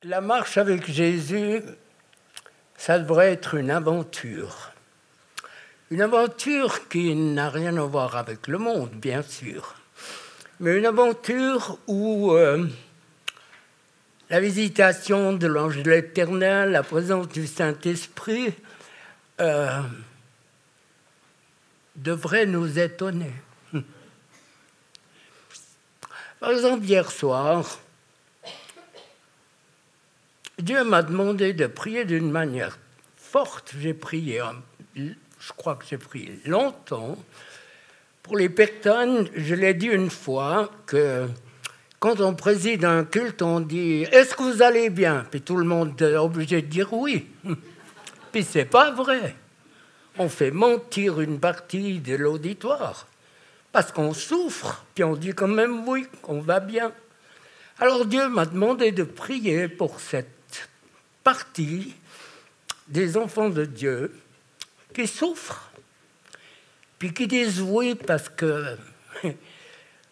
La marche avec Jésus, ça devrait être une aventure. Une aventure qui n'a rien à voir avec le monde, bien sûr. Mais une aventure où la visitation de l'ange de l'Éternel, la présence du Saint-Esprit devrait nous étonner. Par exemple, hier soir, Dieu m'a demandé de prier d'une manière forte. J'ai prié, je crois que j'ai prié longtemps. Pour les personnes, je l'ai dit une fois, que quand on préside un culte, on dit « Est-ce que vous allez bien ?» Puis tout le monde est obligé de dire « Oui ». Puis c'est pas vrai. On fait mentir une partie de l'auditoire. Parce qu'on souffre, puis on dit quand même « Oui », qu'on va bien. Alors Dieu m'a demandé de prier pour cette partie des enfants de Dieu qui souffrent, puis qui disent oui parce que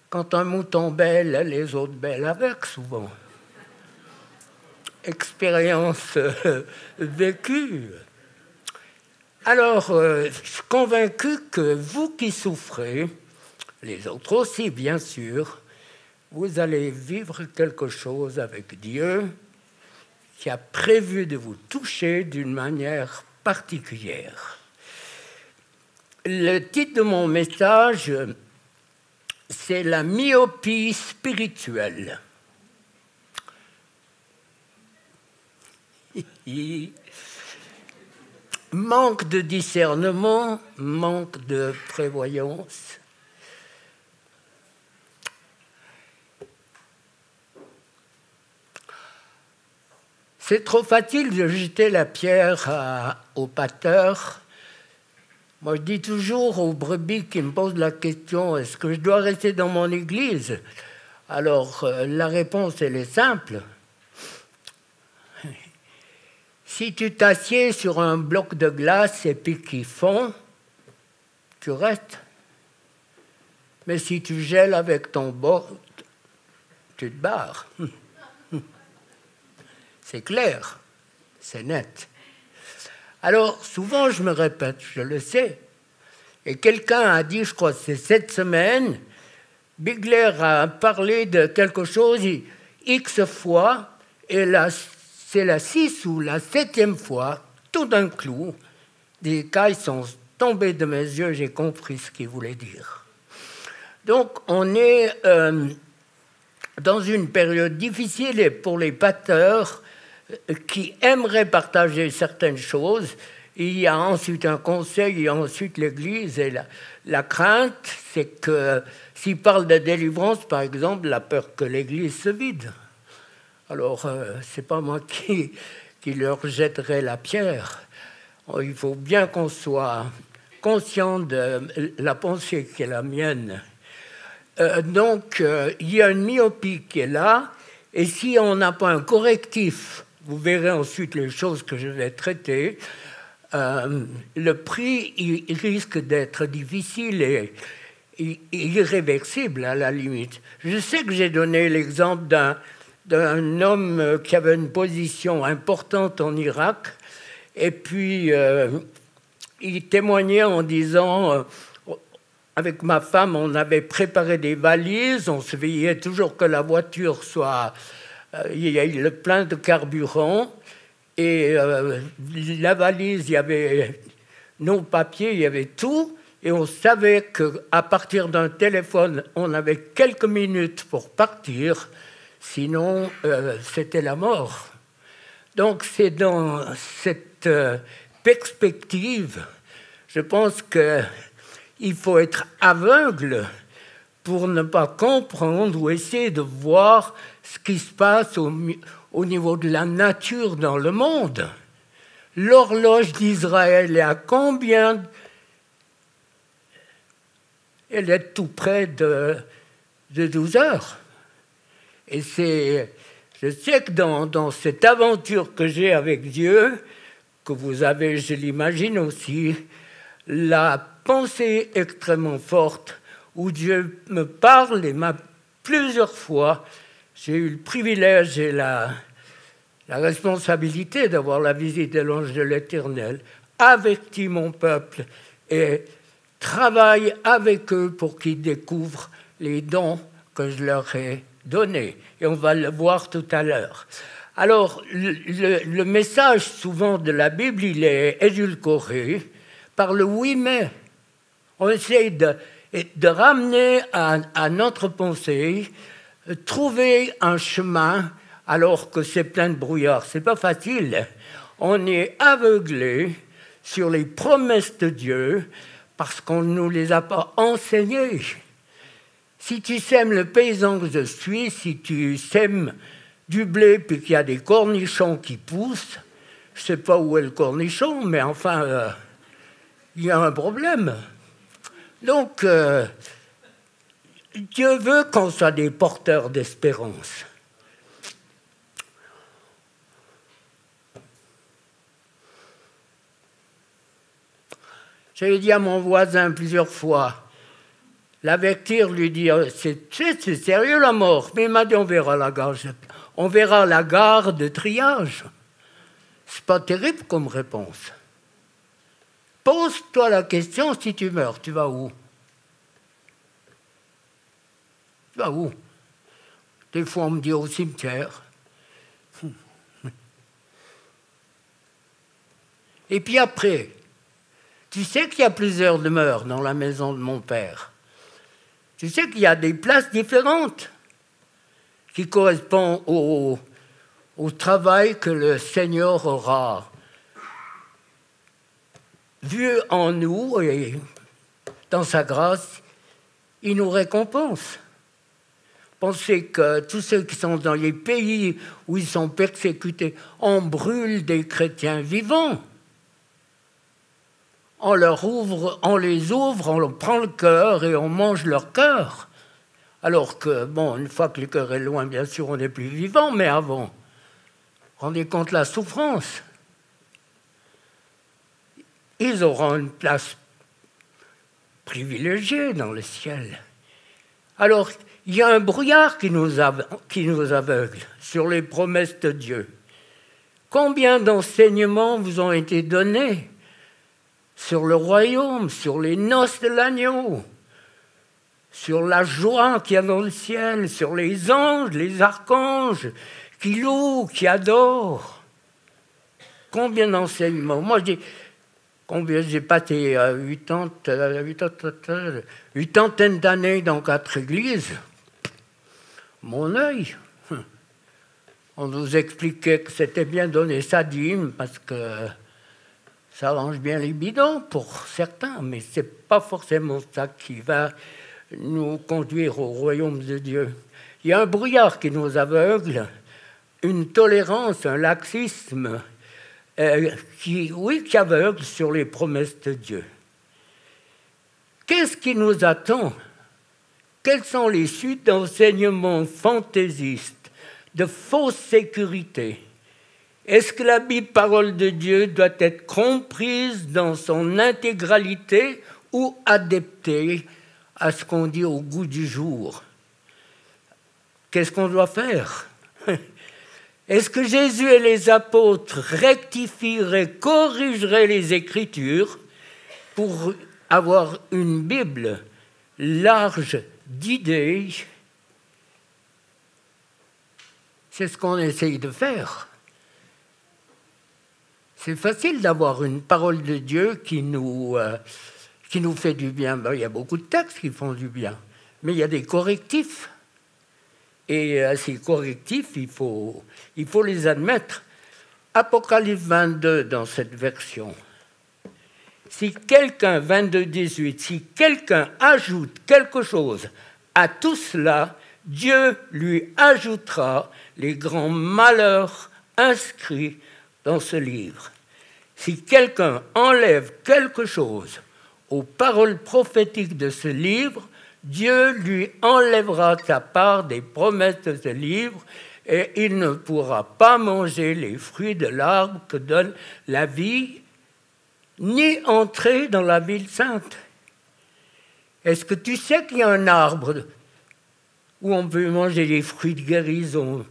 quand un mouton bêle, les autres bêlent avec souvent. Expérience vécue. Alors, je suis convaincu que vous qui souffrez, les autres aussi bien sûr, vous allez vivre quelque chose avec Dieu qui a prévu de vous toucher d'une manière particulière. Le titre de mon message, c'est « La myopie spirituelle ». Manque de discernement, manque de prévoyance. C'est trop facile de jeter la pierre au pasteur. Moi, je dis toujours aux brebis qui me posent la question « Est-ce que je dois rester dans mon église ?» Alors, la réponse, elle est simple. Si tu t'assieds sur un bloc de glace et puis qu'il fond, tu restes. Mais si tu gèles avec ton bord, tu te barres. C'est clair, c'est net. Alors, souvent, je me répète, je le sais. Et quelqu'un a dit, je crois que c'est cette semaine, Bigler a parlé de quelque chose X fois, et c'est la 6 ou la 7e fois, tout d'un coup, des écailles sont tombées de mes yeux, j'ai compris ce qu'il voulait dire. Donc, on est dans une période difficile et pour les pasteurs qui aimeraient partager certaines choses. Il y a ensuite un conseil, il y a ensuite l'Église. Et la crainte, c'est que s'ils parlent de délivrance, par exemple, la peur que l'Église se vide. Alors, ce n'est pas moi qui leur jetterai la pierre. Il faut bien qu'on soit conscient de la pensée qui est la mienne. Donc, il y a une myopie qui est là. Et si on n'a pas un correctif, vous verrez ensuite les choses que je vais traiter, le prix il risque d'être difficile et irréversible à la limite. Je sais que j'ai donné l'exemple d'un homme qui avait une position importante en Irak et puis il témoignait en disant avec ma femme on avait préparé des valises, on se veillait toujours que la voiture soit il y a eu le plein de carburant et la valise, il y avait nos papiers, il y avait tout et on savait qu'à partir d'un téléphone, on avait quelques minutes pour partir, sinon c'était la mort. Donc c'est dans cette perspective, je pense qu'il faut être aveugle pour ne pas comprendre ou essayer de voir ce qui se passe au niveau de la nature dans le monde. L'horloge d'Israël est à combien? Elle est tout près de 12 heures. Et je sais que dans cette aventure que j'ai avec Dieu, que vous avez, je l'imagine aussi, la pensée extrêmement forte où Dieu me parle et m'a plusieurs fois, j'ai eu le privilège et la responsabilité d'avoir la visite de l'ange de l'Éternel, avertis mon peuple et travaille avec eux pour qu'ils découvrent les dons que je leur ai donnés. Et on va le voir tout à l'heure. Alors, le message souvent de la Bible, il est édulcoré par le oui mais. On essaye de ramener à notre pensée, trouver un chemin alors que c'est plein de brouillard. C'est pas facile. On est aveuglé sur les promesses de Dieu parce qu'on ne nous les a pas enseignées. Si tu sèmes le paysan que je suis, si tu sèmes du blé puis qu'il y a des cornichons qui poussent, je ne sais pas où est le cornichon, mais enfin, il y a un problème. Donc, Dieu veut qu'on soit des porteurs d'espérance. J'ai dit à mon voisin plusieurs fois, l'avertir, lui dire, c'est sérieux la mort. Mais il m'a dit, on verra la gare de triage. C'est pas terrible comme réponse. Pose-toi la question, si tu meurs, tu vas où? Tu vas où? Des fois, on me dit au cimetière. Et puis après, tu sais qu'il y a plusieurs demeures dans la maison de mon père. Tu sais qu'il y a des places différentes qui correspondent au travail que le Seigneur aura vu en nous et dans sa grâce, il nous récompense. Pensez que tous ceux qui sont dans les pays où ils sont persécutés, on brûle des chrétiens vivants. On les ouvre, on leur prend le cœur et on mange leur cœur. Alors que, bon, une fois que le cœur est loin, bien sûr, on n'est plus vivant, mais avant, rendez compte la souffrance. Ils auront une place privilégiée dans le ciel. Alors, il y a un brouillard qui nous aveugle sur les promesses de Dieu. Combien d'enseignements vous ont été donnés sur le royaume, sur les noces de l'agneau, sur la joie qu'il y a dans le ciel, sur les anges, les archanges qui louent, qui adorent. Combien d'enseignements? Moi, j'ai passé 80 d'années dans 4 églises. Mon œil, on nous expliquait que c'était bien donner sa dîme parce que ça arrange bien les bidons pour certains, mais ce n'est pas forcément ça qui va nous conduire au royaume de Dieu. Il y a un brouillard qui nous aveugle, une tolérance, un laxisme qui aveugle sur les promesses de Dieu. Qu'est-ce qui nous attend? Quelles sont les suites d'enseignements fantaisistes, de fausse sécurité? Est-ce que la Bible, parole de Dieu, doit être comprise dans son intégralité ou adaptée à ce qu'on dit au goût du jour? Qu'est-ce qu'on doit faire? Est-ce que Jésus et les apôtres rectifieraient, corrigeraient les Écritures pour avoir une Bible large d'idées? C'est ce qu'on essaye de faire. C'est facile d'avoir une parole de Dieu qui nous fait du bien. Ben, il y a beaucoup de textes qui font du bien, mais il y a des correctifs. Et ces correctifs, il faut les admettre. Apocalypse 22, dans cette version. Si quelqu'un, 22, 18, si quelqu'un ajoute quelque chose à tout cela, Dieu lui ajoutera les grands malheurs inscrits dans ce livre. Si quelqu'un enlève quelque chose aux paroles prophétiques de ce livre, Dieu lui enlèvera sa part des promesses de ce livre et il ne pourra pas manger les fruits de l'arbre que donne la vie, ni entrer dans la ville sainte. Est-ce que tu sais qu'il y a un arbre où on peut manger les fruits de guérison,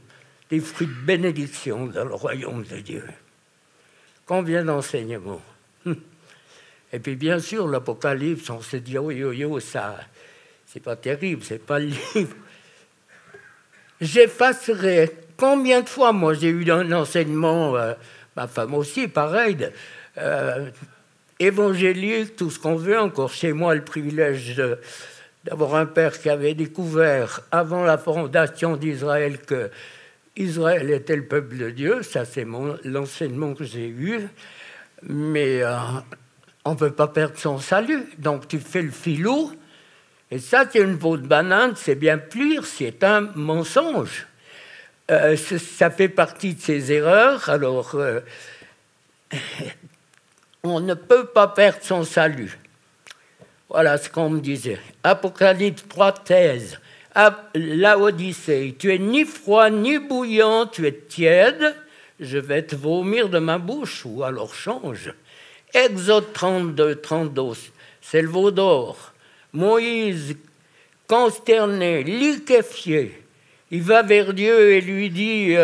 des fruits de bénédiction dans le royaume de Dieu. Combien d'enseignements. Et puis bien sûr, l'Apocalypse, on se dit, oh, ça, c'est pas terrible, c'est pas le livre. J'effacerai. Combien de fois, moi, j'ai eu un enseignement, ma femme aussi, pareil, évangélique, tout ce qu'on veut, encore chez moi, le privilège d'avoir un père qui avait découvert, avant la fondation d'Israël, que Israël était le peuple de Dieu. Ça, c'est l'enseignement que j'ai eu. Mais on ne peut pas perdre son salut. Donc, tu fais le filou. Et ça, c'est une peau de banane, c'est bien pire, c'est un mensonge. Ça fait partie de ces erreurs. Alors, on ne peut pas perdre son salut. Voilà ce qu'on me disait. Apocalypse 3,13. Laodicée, tu es ni froid ni bouillant, tu es tiède, je vais te vomir de ma bouche, ou alors change. Exode 32, c'est le veau d'or. Moïse, consterné, liquéfié, il va vers Dieu et lui dit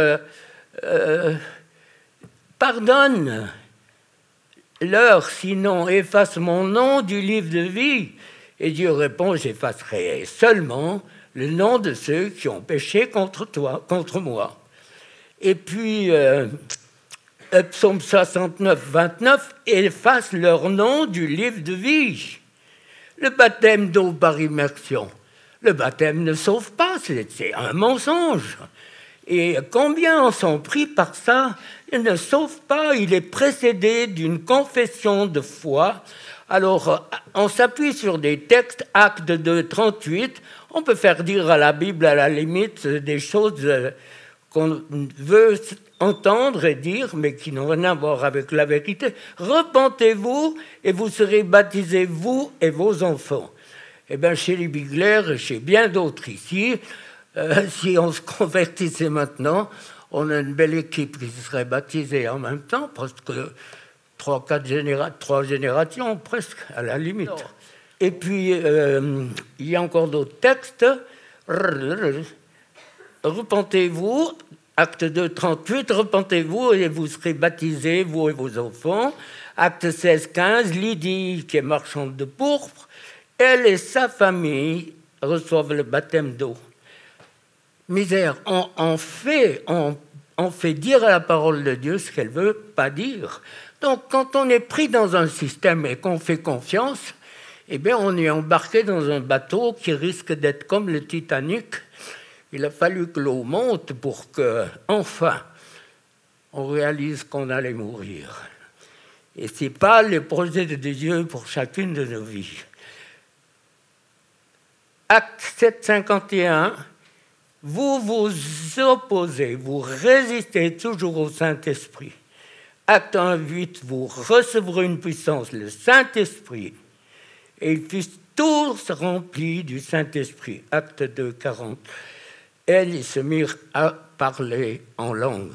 pardonne leur, sinon efface mon nom du livre de vie. Et Dieu répond, j'effacerai seulement le nom de ceux qui ont péché contre toi, contre moi. Et puis, Psaume 69, 29, efface leur nom du livre de vie. Le baptême d'eau par immersion. Le baptême ne sauve pas, c'est un mensonge. Et combien en sont pris par ça? Il ne sauve pas, il est précédé d'une confession de foi. Alors, on s'appuie sur des textes, Actes 2, 38. On peut faire dire à la Bible, à la limite, des choses qu'on veut entendre et dire, mais qui n'ont rien à voir avec la vérité. Repentez-vous et vous serez baptisés, vous et vos enfants. Eh bien, chez les Bigler et chez bien d'autres ici, si on se convertissait maintenant, on a une belle équipe qui serait baptisée en même temps, presque 3 générations, presque, à la limite. Non. Et puis, il y a encore d'autres textes. Repentez-vous, Acte 2, 38, repentez-vous et vous serez baptisés, vous et vos enfants. Acte 16, 15, Lydie, qui est marchande de pourpre, elle et sa famille reçoivent le baptême d'eau. Misère, on fait dire à la parole de Dieu ce qu'elle ne veut pas dire. Donc, quand on est pris dans un système et qu'on fait confiance, eh bien, on est embarqué dans un bateau qui risque d'être comme le Titanic. Il a fallu que l'eau monte pour que, enfin, on réalise qu'on allait mourir. Et ce n'est pas le projet de Dieu pour chacune de nos vies. Acte 7, 51, vous vous opposez, vous résistez toujours au Saint-Esprit. Acte 1, 8, vous recevrez une puissance, le Saint-Esprit, et ils fussent tous remplis du Saint-Esprit. Acte 2, 40. Ils se mirent à parler en langue.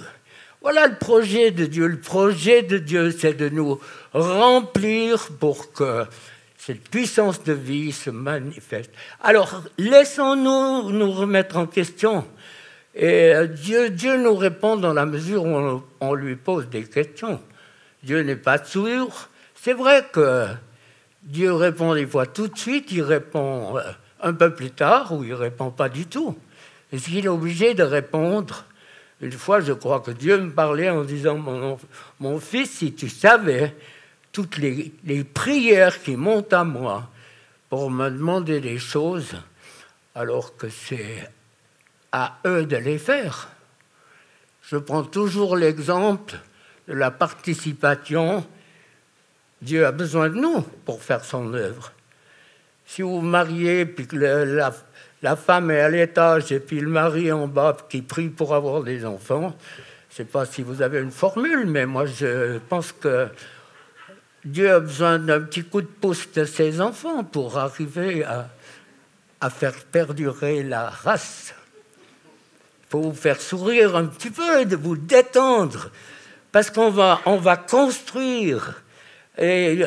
Voilà le projet de Dieu. Le projet de Dieu, c'est de nous remplir pour que cette puissance de vie se manifeste. Alors, laissons-nous nous remettre en question. Et Dieu nous répond dans la mesure où on lui pose des questions. Dieu n'est pas sourd. C'est vrai que Dieu répond des fois tout de suite, il répond un peu plus tard ou il ne répond pas du tout. Est-ce qu'il est obligé de répondre? Une fois, je crois que Dieu me parlait en disant « Mon fils, si tu savais toutes les prières qui montent à moi pour me demander des choses, alors que c'est à eux de les faire. » Je prends toujours l'exemple de la participation. Dieu a besoin de nous pour faire son œuvre. Si vous vous mariez, puis que la femme est à l'étage et puis le mari en bas qui prie pour avoir des enfants, je ne sais pas si vous avez une formule, mais moi je pense que Dieu a besoin d'un petit coup de pouce de ses enfants pour arriver à faire perdurer la race. Il faut vous faire sourire un petit peu, de vous détendre, parce qu'on va construire. Et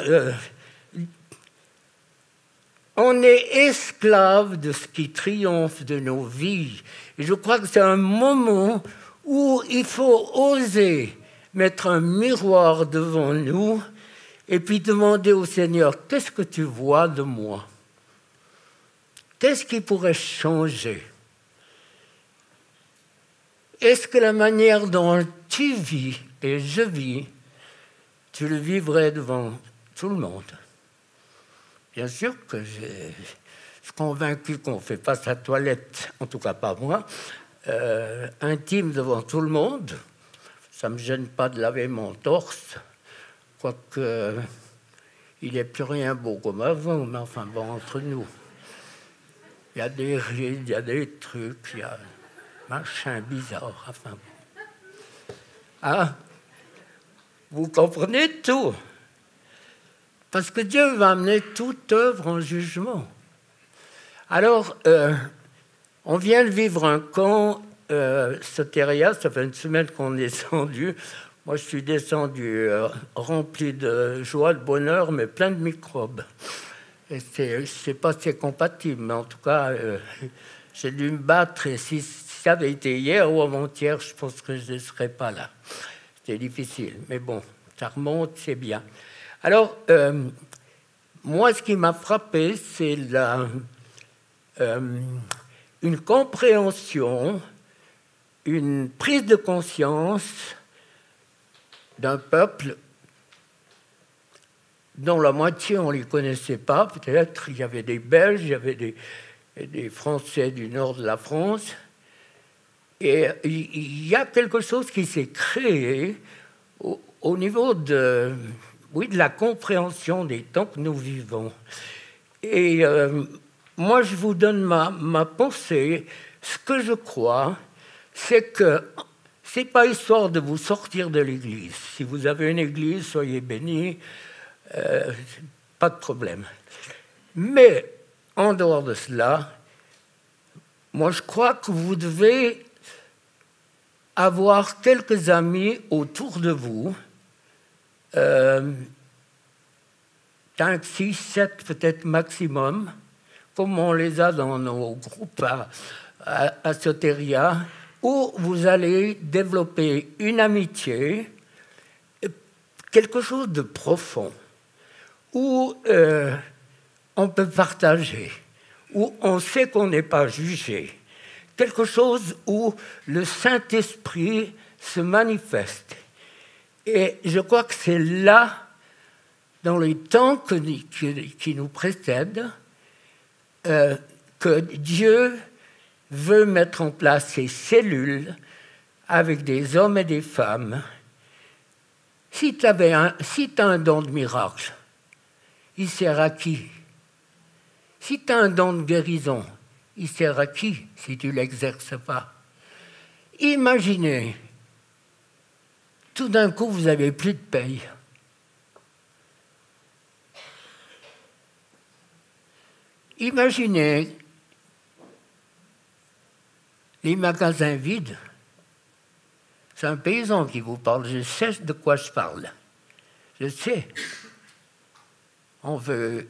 on est esclave de ce qui triomphe de nos vies. Et je crois que c'est un moment où il faut oser mettre un miroir devant nous et puis demander au Seigneur, qu'est-ce que tu vois de moi? Qu'est-ce qui pourrait changer? Est-ce que la manière dont tu vis et je vis, tu le vivrais devant tout le monde? Bien sûr que je suis convaincu qu'on ne fait pas sa toilette, en tout cas pas moi, intime devant tout le monde. Ça ne me gêne pas de laver mon torse, quoique il n'est plus rien beau comme avant, mais enfin bon, entre nous. Il y a des rides, il y a des trucs, il y a machin bizarre, enfin bon. Ah, vous comprenez tout. Parce que Dieu va amener toute œuvre en jugement. Alors, on vient de vivre un camp Soteria, ça fait une semaine qu'on est descendu. Moi, je suis descendu rempli de joie, de bonheur, mais plein de microbes. Et je ne sais pas si c'est compatible, mais en tout cas, j'ai dû me battre. Et si ça avait été hier ou avant-hier, je pense que je ne serais pas là. C'était difficile, mais bon, ça remonte, c'est bien. Alors, moi, ce qui m'a frappé, c'est une compréhension, une prise de conscience d'un peuple dont la moitié, on ne les connaissait pas. Peut-être il y avait des Belges, il y avait des Français du nord de la France. Et il y a quelque chose qui s'est créé au niveau de la compréhension des temps que nous vivons. Et moi, je vous donne ma pensée. Ce que je crois, c'est que ce n'est pas histoire de vous sortir de l'Église. Si vous avez une Église, soyez bénis, pas de problème. Mais, en dehors de cela, moi, je crois que vous devez avoir quelques amis autour de vous, 5, 6, 7 peut-être maximum, comme on les a dans nos groupes à Soteria, où vous allez développer une amitié, quelque chose de profond, où on peut partager, où on sait qu'on n'est pas jugé, quelque chose où le Saint-Esprit se manifeste. Et je crois que c'est là, dans les temps qui nous précèdent, que Dieu veut mettre en place ces cellules avec des hommes et des femmes. Si tu as un don de miracle, il sert à qui? Si tu as un don de guérison, il sert à qui si tu ne l'exerces pas? Imaginez, tout d'un coup, vous n'avez plus de paye. Imaginez les magasins vides. C'est un paysan qui vous parle, je sais de quoi je parle. Je sais. On veut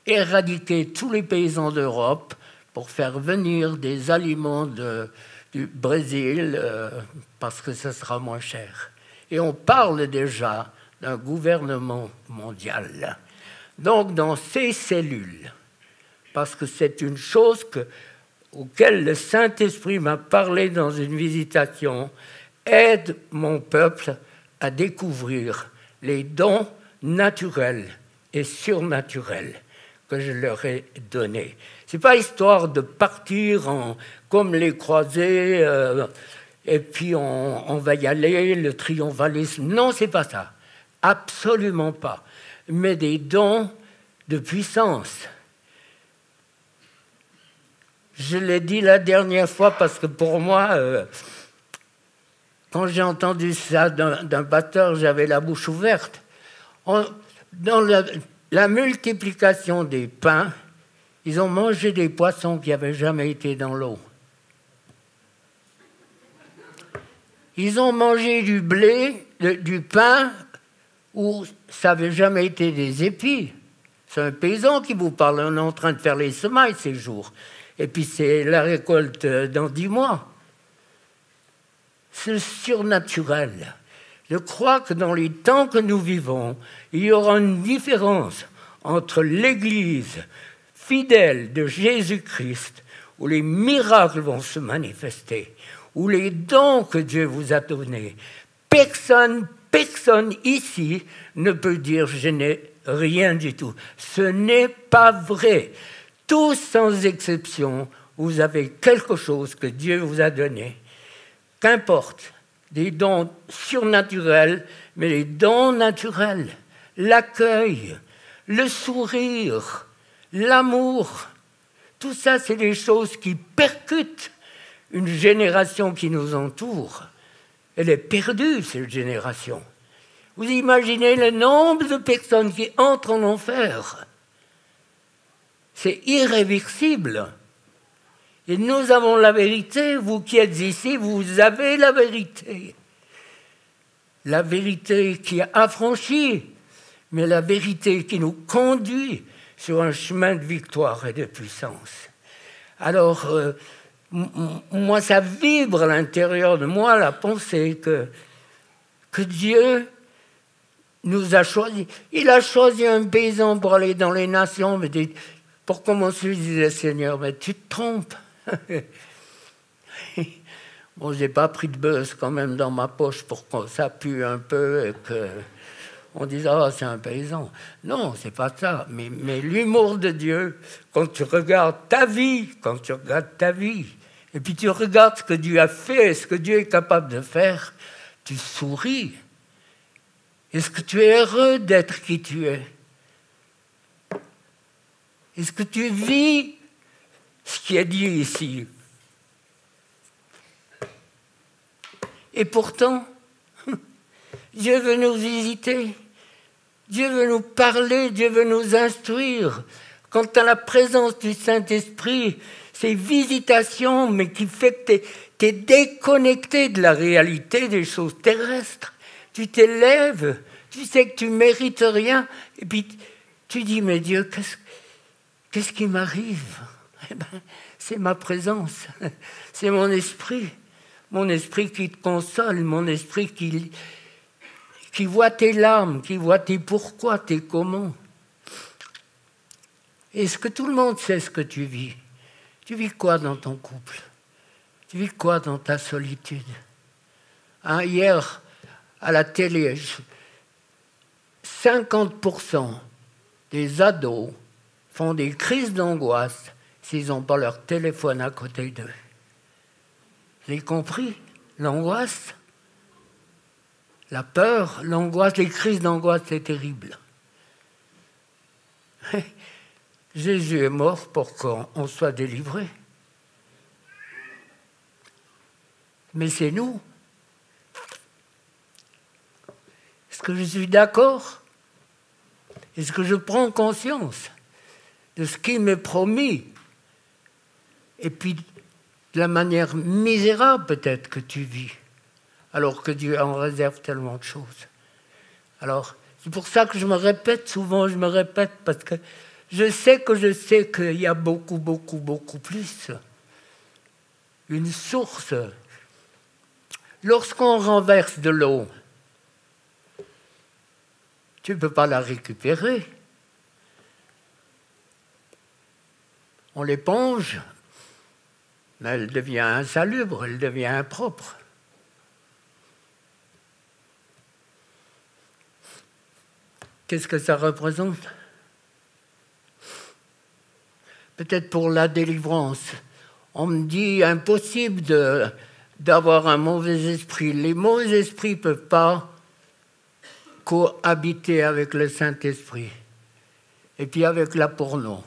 éradiquer tous les paysans d'Europe pour faire venir des aliments du Brésil parce que ce sera moins cher. Et on parle déjà d'un gouvernement mondial. Donc, dans ces cellules, parce que c'est une chose auquel le Saint-Esprit m'a parlé dans une visitation, aide mon peuple à découvrir les dons naturels et surnaturels que je leur ai donnés. Ce n'est pas histoire de partir comme les croisés, et puis on va y aller, le triomphalisme. Non, ce n'est pas ça. Absolument pas. Mais des dons de puissance. Je l'ai dit la dernière fois parce que pour moi, quand j'ai entendu ça d'un batteur, j'avais la bouche ouverte. Dans la multiplication des pains, ils ont mangé des poissons qui n'avaient jamais été dans l'eau. Ils ont mangé du blé, du pain, où ça n'avait jamais été des épis. C'est un paysan qui vous parle, on est en train de faire les semailles ces jours. Et puis c'est la récolte dans 10 mois. ce surnaturel. Je crois que dans les temps que nous vivons, il y aura une différence entre l'Église fidèle de Jésus-Christ, où les miracles vont se manifester, où les dons que Dieu vous a donnés. Personne ici ne peut dire « je n'ai rien du tout ». Ce n'est pas vrai. Tous sans exception, vous avez quelque chose que Dieu vous a donné. Qu'importe, des dons surnaturels, mais les dons naturels, l'accueil, le sourire, l'amour, tout ça, c'est des choses qui percutent une génération qui nous entoure. Elle est perdue, cette génération. Vous imaginez le nombre de personnes qui entrent en enfer. C'est irréversible. Et nous avons la vérité, vous qui êtes ici, vous avez la vérité. La vérité qui a affranchi, mais la vérité qui nous conduit sur un chemin de victoire et de puissance. Alors, moi, ça vibre à l'intérieur de moi, la pensée que Dieu nous a choisis. Il a choisi un paysan pour aller dans les nations, mais pour commencer, je disais, Seigneur, mais tu te trompes. Bon, je n'ai pas pris de buzz quand même dans ma poche pour que ça pue un peu et qu'on dise « Ah, c'est un paysan ». Non, c'est pas ça. Mais l'humour de Dieu, quand tu regardes ta vie, et puis tu regardes ce que Dieu a fait, ce que Dieu est capable de faire, tu souris. Est-ce que tu es heureux d'être qui tu es? Est-ce que tu vis ce qui est dit ici? Et pourtant, Dieu veut nous visiter, Dieu veut nous parler, Dieu veut nous instruire. Quant à la présence du Saint-Esprit, c'est visitation, mais qui fait que tu es déconnecté de la réalité des choses terrestres. Tu t'élèves, tu sais que tu ne mérites rien, et puis tu dis, mais Dieu, qu'est-ce qui m'arrive? Eh ben, c'est ma présence, c'est mon esprit qui te console, mon esprit qui voit tes larmes, qui voit tes pourquoi, tes comment. Est-ce que tout le monde sait ce que tu vis? Tu vis quoi dans ton couple? Tu vis quoi dans ta solitude? Hier, à la télé, 50% des ados font des crises d'angoisse s'ils n'ont pas leur téléphone à côté d'eux. Vous avez compris? L'angoisse, la peur, l'angoisse, les crises d'angoisse, c'est terrible. Jésus est mort pour qu'on soit délivré. Mais c'est nous. Est-ce que je suis d'accord? Est-ce que je prends conscience de ce qui m'est promis? Et puis, de la manière misérable peut-être que tu vis, alors que Dieu en réserve tellement de choses. Alors, c'est pour ça que je me répète souvent, parce que je sais qu'il y a beaucoup, beaucoup, beaucoup plus. Une source. Lorsqu'on renverse de l'eau, tu ne peux pas la récupérer. On l'éponge, mais elle devient insalubre, elle devient impropre. Qu'est-ce que ça représente? Peut-être pour la délivrance. On me dit impossible d'avoir un mauvais esprit. Les mauvais esprits ne peuvent pas cohabiter avec le Saint-Esprit. Et puis avec la porno.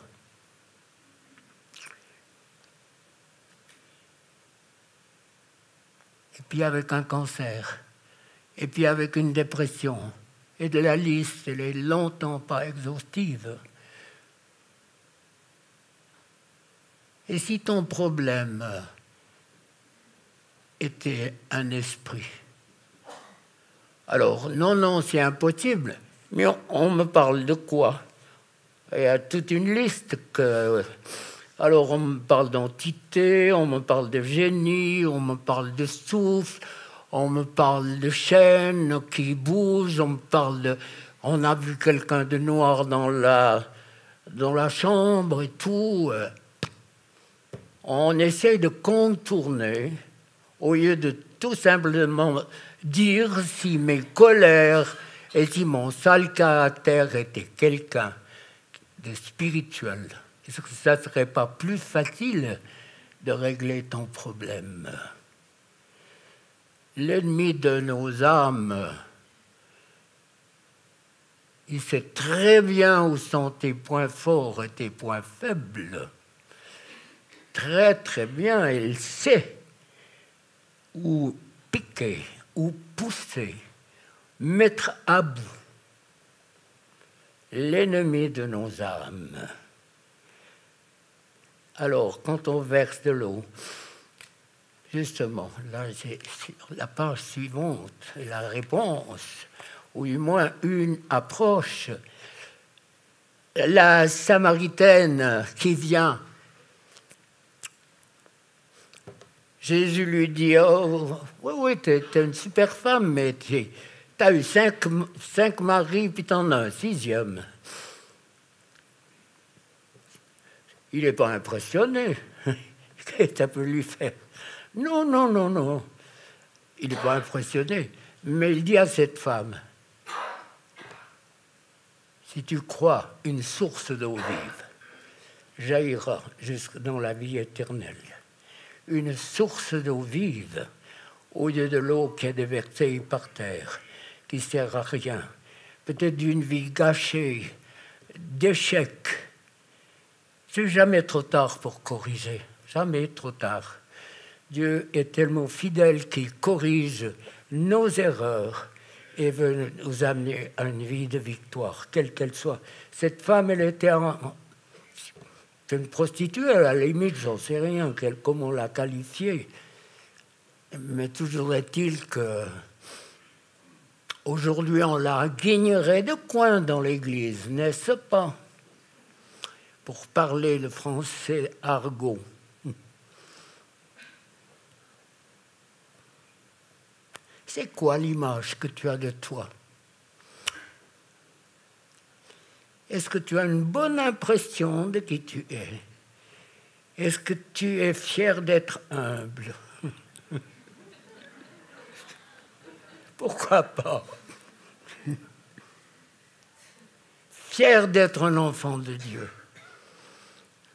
Et puis avec un cancer. Et puis avec une dépression. Et de la liste, elle est longtemps pas exhaustive. Et si ton problème était un esprit? Alors, non, c'est impossible. Mais on me parle de quoi? Il y a toute une liste. Alors, on me parle d'entité, on me parle de génie, on me parle de souffle, On me parle de chaînes qui bougent, on me parle de... On a vu quelqu'un de noir dans la chambre et tout. On essaye de contourner au lieu de tout simplement dire si mes colères et si mon sale caractère était quelqu'un de spirituel. Est-ce que ça ne serait pas plus facile de régler ton problème? L'ennemi de nos âmes, il sait très bien où sont tes points forts et tes points faibles. Très, très bien, il sait où piquer, où pousser, mettre à bout l'ennemi de nos âmes. Alors, quand on verse de l'eau, justement, là, c'est la page suivante, la réponse, ou du moins une approche. La Samaritaine qui vient, Jésus lui dit, oh, oui, t'es une super femme, mais t'as eu cinq maris, puis t'en as un sixième. Il n'est pas impressionné. Qu'est-ce que ça peut lui faire? Non, non, non, non. Il n'est pas impressionné. Mais il dit à cette femme, si tu crois, une source d'eau vive jaillira jusque dans la vie éternelle. Une source d'eau vive, au lieu de l'eau qui est déversée par terre, qui ne sert à rien, peut-être d'une vie gâchée, d'échecs. C'est jamais trop tard pour corriger, jamais trop tard. Dieu est tellement fidèle qu'il corrige nos erreurs et veut nous amener à une vie de victoire, quelle qu'elle soit. Cette femme, elle était une prostituée, à la limite, j'en sais rien, comment la qualifier. Mais toujours est-il que aujourd'hui, on la guignerait de coin dans l'église, n'est-ce pas? Pour parler le français argot. C'est quoi l'image que tu as de toi? Est-ce que tu as une bonne impression de qui tu es? Est-ce que tu es fier d'être humble? Pourquoi pas? Fier d'être un enfant de Dieu.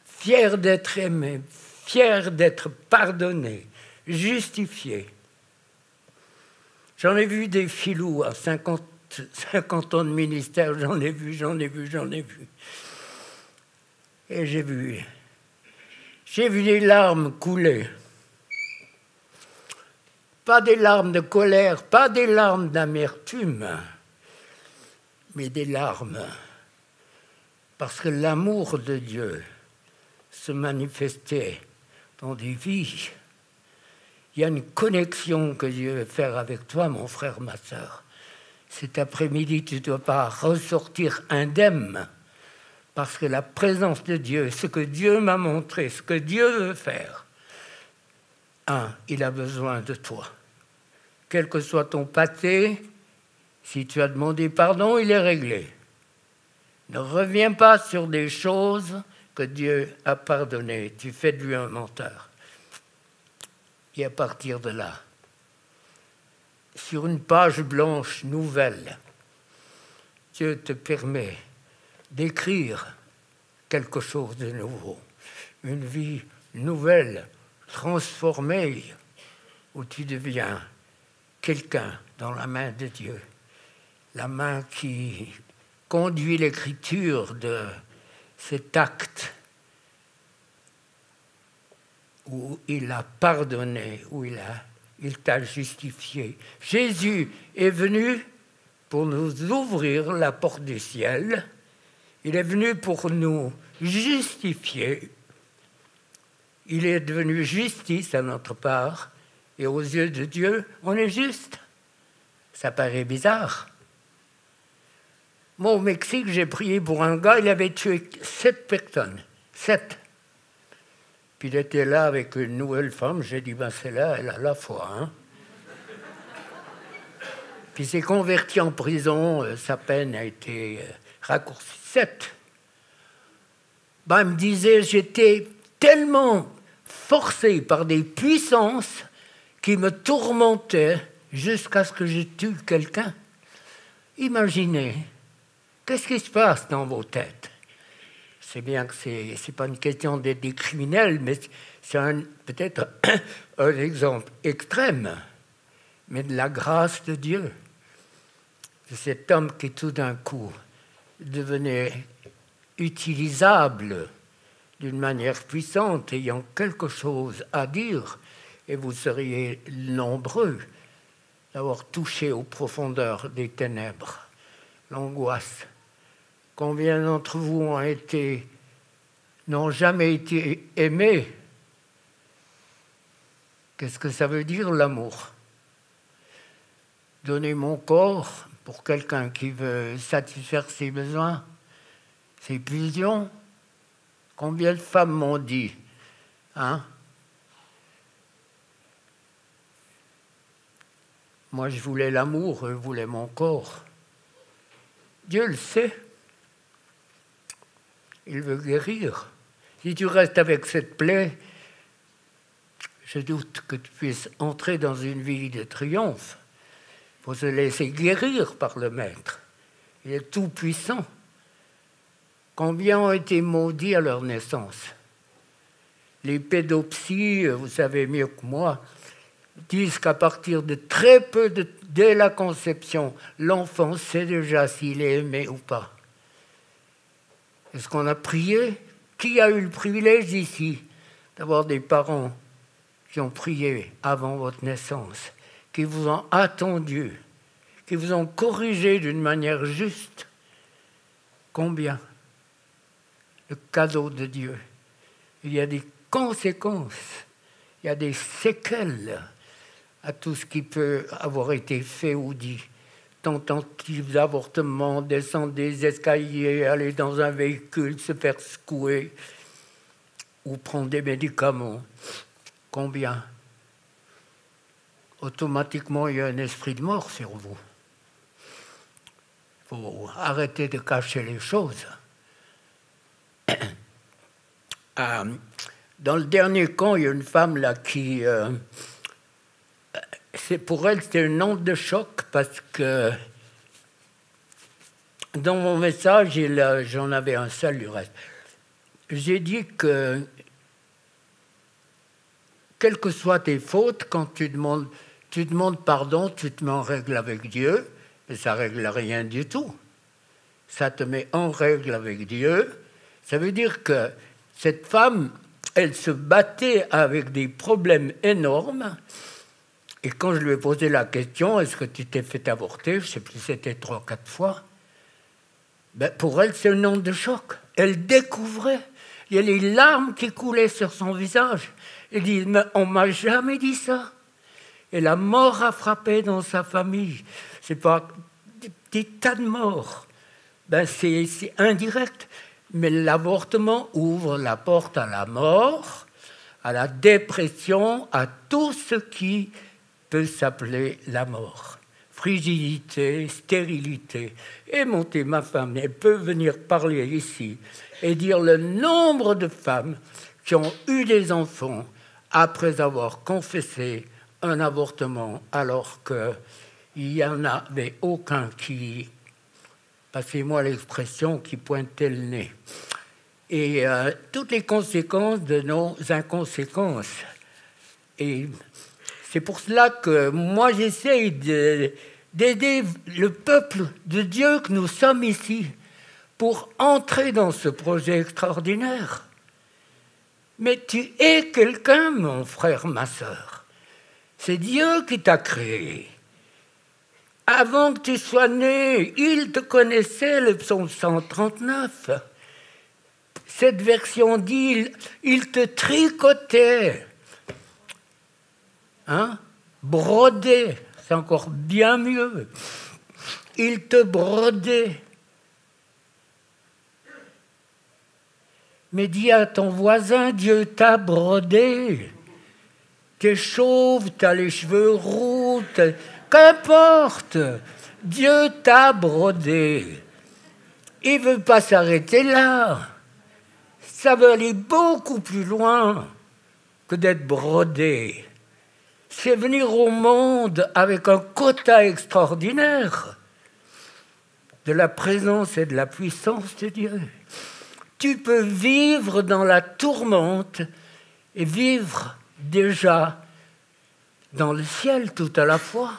Fier d'être aimé. Fier d'être pardonné. Justifié. J'en ai vu des filous à 50 ans de ministère, j'en ai vu. Et j'ai vu des larmes couler. Pas des larmes de colère, pas des larmes d'amertume, mais des larmes. Parce que l'amour de Dieu se manifestait dans des vies. Il y a une connexion que Dieu veut faire avec toi, mon frère, ma sœur. Cet après-midi, tu ne dois pas ressortir indemne, parce que la présence de Dieu, ce que Dieu m'a montré, ce que Dieu veut faire, il a besoin de toi. Quel que soit ton passé, si tu as demandé pardon, il est réglé. Ne reviens pas sur des choses que Dieu a pardonnées. Tu fais de lui un menteur. Et à partir de là, sur une page blanche nouvelle, Dieu te permet d'écrire quelque chose de nouveau, une vie nouvelle, transformée, où tu deviens quelqu'un dans la main de Dieu, la main qui conduit l'écriture de cet acte où il a pardonné, où il t'a justifié. Jésus est venu pour nous ouvrir la porte du ciel. Il est venu pour nous justifier. Il est devenu justice à notre part. Et aux yeux de Dieu, on est juste. Ça paraît bizarre. Moi, au Mexique, j'ai prié pour un gars, il avait tué 7 personnes. 7. Puis il était là avec une nouvelle femme. J'ai dit, c'est là, elle a la foi. Hein? Puis il s'est converti en prison, sa peine a été raccourcie 7. Ben, il me disait, j'étais tellement forcé par des puissances qui me tourmentaient jusqu'à ce que je tue quelqu'un. Imaginez, qu'est-ce qui se passe dans vos têtes? C'est bien que ce n'est pas une question d'être des criminels, mais c'est peut-être un exemple extrême, mais de la grâce de Dieu. De cet homme qui tout d'un coup devenait utilisable d'une manière puissante, ayant quelque chose à dire, et vous seriez nombreux d'avoir touché aux profondeurs des ténèbres, l'angoisse. Combien d'entre vous n'ont jamais été aimés? Qu'est-ce que ça veut dire, l'amour? Donner mon corps pour quelqu'un qui veut satisfaire ses besoins, ses pulsions. Combien de femmes m'ont dit, hein? Moi, je voulais l'amour, je voulais mon corps. Dieu le sait. Il veut guérir. Si tu restes avec cette plaie, je doute que tu puisses entrer dans une vie de triomphe. Il faut se laisser guérir par le Maître. Il est tout puissant. Combien ont été maudits à leur naissance? Les pédopsies, vous savez mieux que moi, disent qu'à partir de très peu, dès la conception, l'enfant sait déjà s'il est aimé ou pas. Est-ce qu'on a prié? Qui a eu le privilège ici d'avoir des parents qui ont prié avant votre naissance, qui vous ont attendu, qui vous ont corrigé d'une manière juste? Combien? Le cadeau de Dieu. Il y a des conséquences, il y a des séquelles à tout ce qui peut avoir été fait ou dit. Tentatives d'avortement, descendre des escaliers, aller dans un véhicule, se faire secouer ou prendre des médicaments. Combien? Automatiquement, il y a un esprit de mort sur vous. Il faut arrêter de cacher les choses. Dans le dernier camp, il y a une femme là qui... pour elle, c'était une onde de choc parce que dans mon message, j'en avais un seul du reste. J'ai dit que quelles que soient tes fautes, quand tu demandes pardon, tu te mets en règle avec Dieu, mais ça ne règle rien du tout. Ça te met en règle avec Dieu. Ça veut dire que cette femme, elle se battait avec des problèmes énormes. Et quand je lui ai posé la question, est-ce que tu t'es fait avorter? Je ne sais plus, c'était 3 ou 4 fois. Ben, pour elle, c'est une onde de choc. Elle découvrait. Il y a les larmes qui coulaient sur son visage. Elle dit, mais on ne m'a jamais dit ça. Et la mort a frappé dans sa famille. Ce n'est pas des petits tas de morts. Ben, c'est indirect. Mais l'avortement ouvre la porte à la mort, à la dépression, à tout ce qui peut s'appeler la mort. Frigidité, stérilité. Et monter ma femme, elle peut venir parler ici et dire le nombre de femmes qui ont eu des enfants après avoir confessé un avortement alors qu'il n'y en avait aucun qui, passez-moi l'expression, qui pointait le nez. Et toutes les conséquences de nos inconséquences. Et c'est pour cela que moi, j'essaye d'aider le peuple de Dieu que nous sommes ici pour entrer dans ce projet extraordinaire. Mais tu es quelqu'un, mon frère, ma sœur. C'est Dieu qui t'a créé. Avant que tu sois né, il te connaissait, le psaume 139. Cette version dit, il te tricotait. Hein? Brodait, c'est encore bien mieux. Il te brodait. Mais dis à ton voisin, Dieu t'a brodé. T'es chauve, t'as les cheveux roux, Qu'importe, Dieu t'a brodé. Il ne veut pas s'arrêter là. Ça veut aller beaucoup plus loin que d'être brodé. C'est venir au monde avec un quota extraordinaire de la présence et de la puissance de Dieu. Tu peux vivre dans la tourmente et vivre déjà dans le ciel tout à la fois.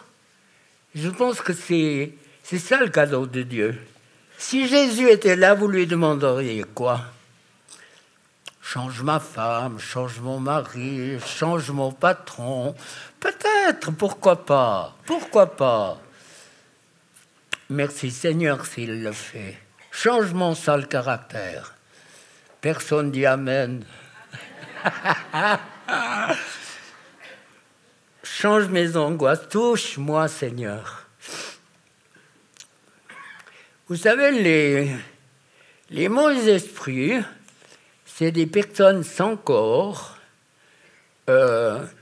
Je pense que c'est ça le cadeau de Dieu. Si Jésus était là, vous lui demanderiez quoi? Change ma femme, change mon mari, change mon patron. Peut-être, pourquoi pas? Pourquoi pas? Merci Seigneur s'il le fait. Change mon sale caractère. Personne dit Amen. Change mes angoisses, touche-moi Seigneur. Vous savez, les mauvais esprits, c'est des personnes sans corps,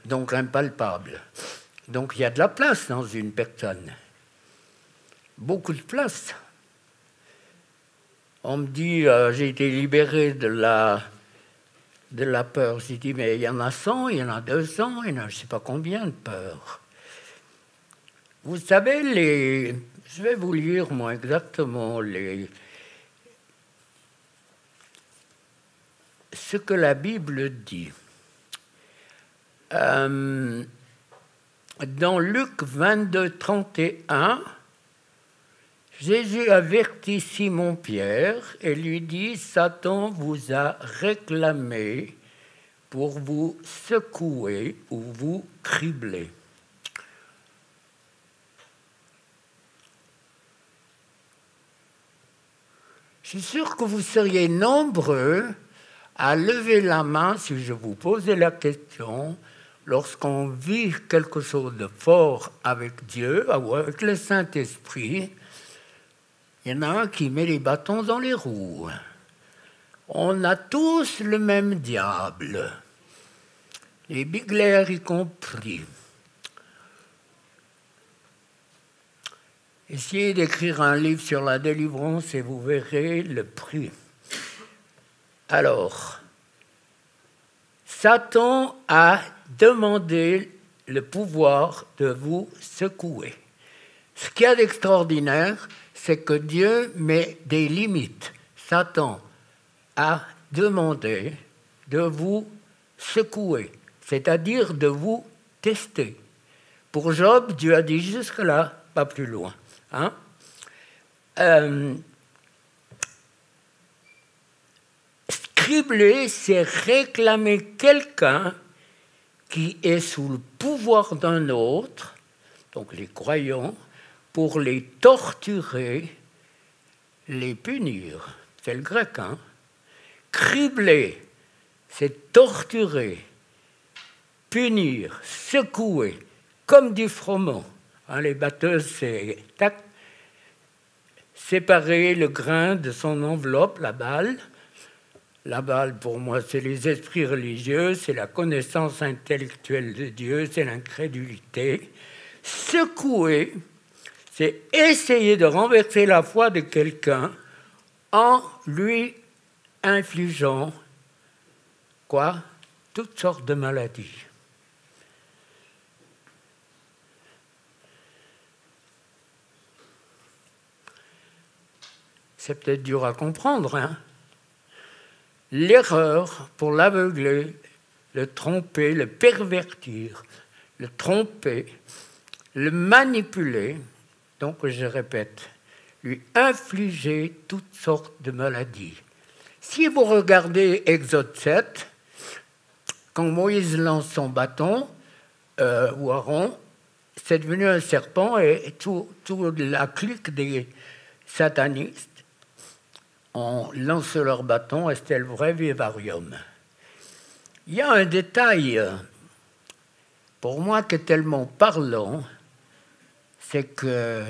donc impalpables. Donc il y a de la place dans une personne. Beaucoup de place. On me dit, j'ai été libéré de la peur. J'ai dit, mais il y en a 100, il y en a 200, il y en a je ne sais pas combien de peurs. Vous savez, je vais vous lire, moi, exactement ce que la Bible dit. Dans Luc 22, 31, Jésus avertit Simon-Pierre et lui dit « Satan vous a réclamé pour vous secouer ou vous cribler. » Je suis sûr que vous seriez nombreux à lever la main si je vous posais la question lorsqu'on vit quelque chose de fort avec Dieu ou avec le Saint-Esprit. Il y en a un qui met les bâtons dans les roues. On a tous le même diable, les biglaires y compris. Essayez d'écrire un livre sur la délivrance et vous verrez le prix. Alors, Satan a demandé le pouvoir de vous secouer. Ce qu'il y a d'extraordinaire, c'est que Dieu met des limites. Satan a demandé de vous secouer, c'est-à-dire de vous tester. Pour Job, Dieu a dit jusque-là, pas plus loin. Hein? Cribler, c'est réclamer quelqu'un qui est sous le pouvoir d'un autre, donc les croyants, pour les torturer, les punir. C'est le grec, hein? Cribler, c'est torturer, punir, secouer, comme du froment. Hein, les batteuses, c'est tac, séparer le grain de son enveloppe, la balle. La balle, pour moi, c'est les esprits religieux, c'est la connaissance intellectuelle de Dieu, c'est l'incrédulité. Secouer, c'est essayer de renverser la foi de quelqu'un en lui infligeant, quoi? Toutes sortes de maladies. C'est peut-être dur à comprendre, hein? L'erreur, pour l'aveugler, le tromper, le pervertir, le tromper, le manipuler, donc je répète, lui infliger toutes sortes de maladies. Si vous regardez Exode 7, quand Moïse lance son bâton, ou Aaron, c'est devenu un serpent et toute la clique des satanistes on lance leur bâton et c'était le vrai vivarium. Il y a un détail, pour moi, qui est tellement parlant, c'est que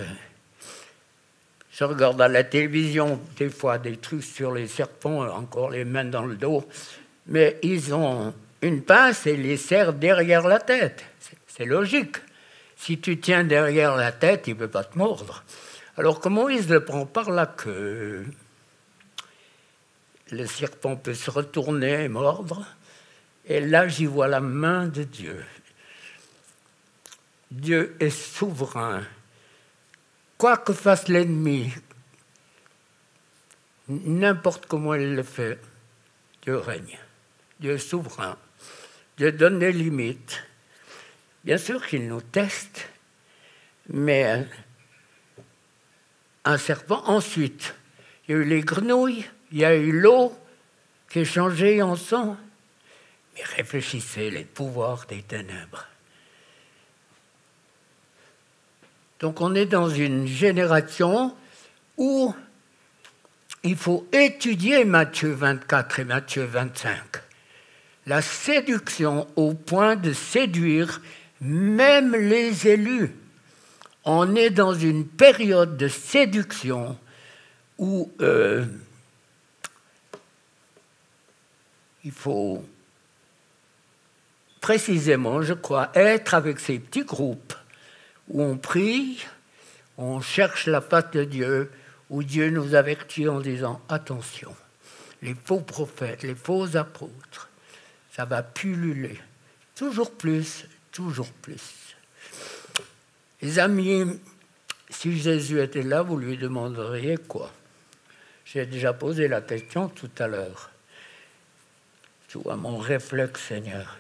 je regarde à la télévision des fois des trucs sur les serpents, encore les mains dans le dos, mais ils ont une pince et les serrent derrière la tête. C'est logique. Si tu tiens derrière la tête, il ne peut pas te mordre. Alors que Moïse le prend par la queue. Le serpent peut se retourner et mordre. Et là, j'y vois la main de Dieu. Dieu est souverain. Quoi que fasse l'ennemi, n'importe comment il le fait, Dieu règne. Dieu est souverain. Dieu donne des limites. Bien sûr qu'il nous teste, mais un serpent, ensuite, il y a eu les grenouilles, il y a eu l'eau qui est changée en sang. Mais réfléchissez, les pouvoirs des ténèbres. Donc on est dans une génération où il faut étudier Matthieu 24 et Matthieu 25. La séduction au point de séduire même les élus. On est dans une période de séduction où il faut précisément, je crois, être avec ces petits groupes où on prie, on cherche la face de Dieu, où Dieu nous avertit en disant « Attention, les faux prophètes, les faux apôtres, ça va pulluler. Toujours plus, toujours plus. » Les amis, si Jésus était là, vous lui demanderiez quoi? J'ai déjà posé la question tout à l'heure. Tu vois mon réflexe, Seigneur.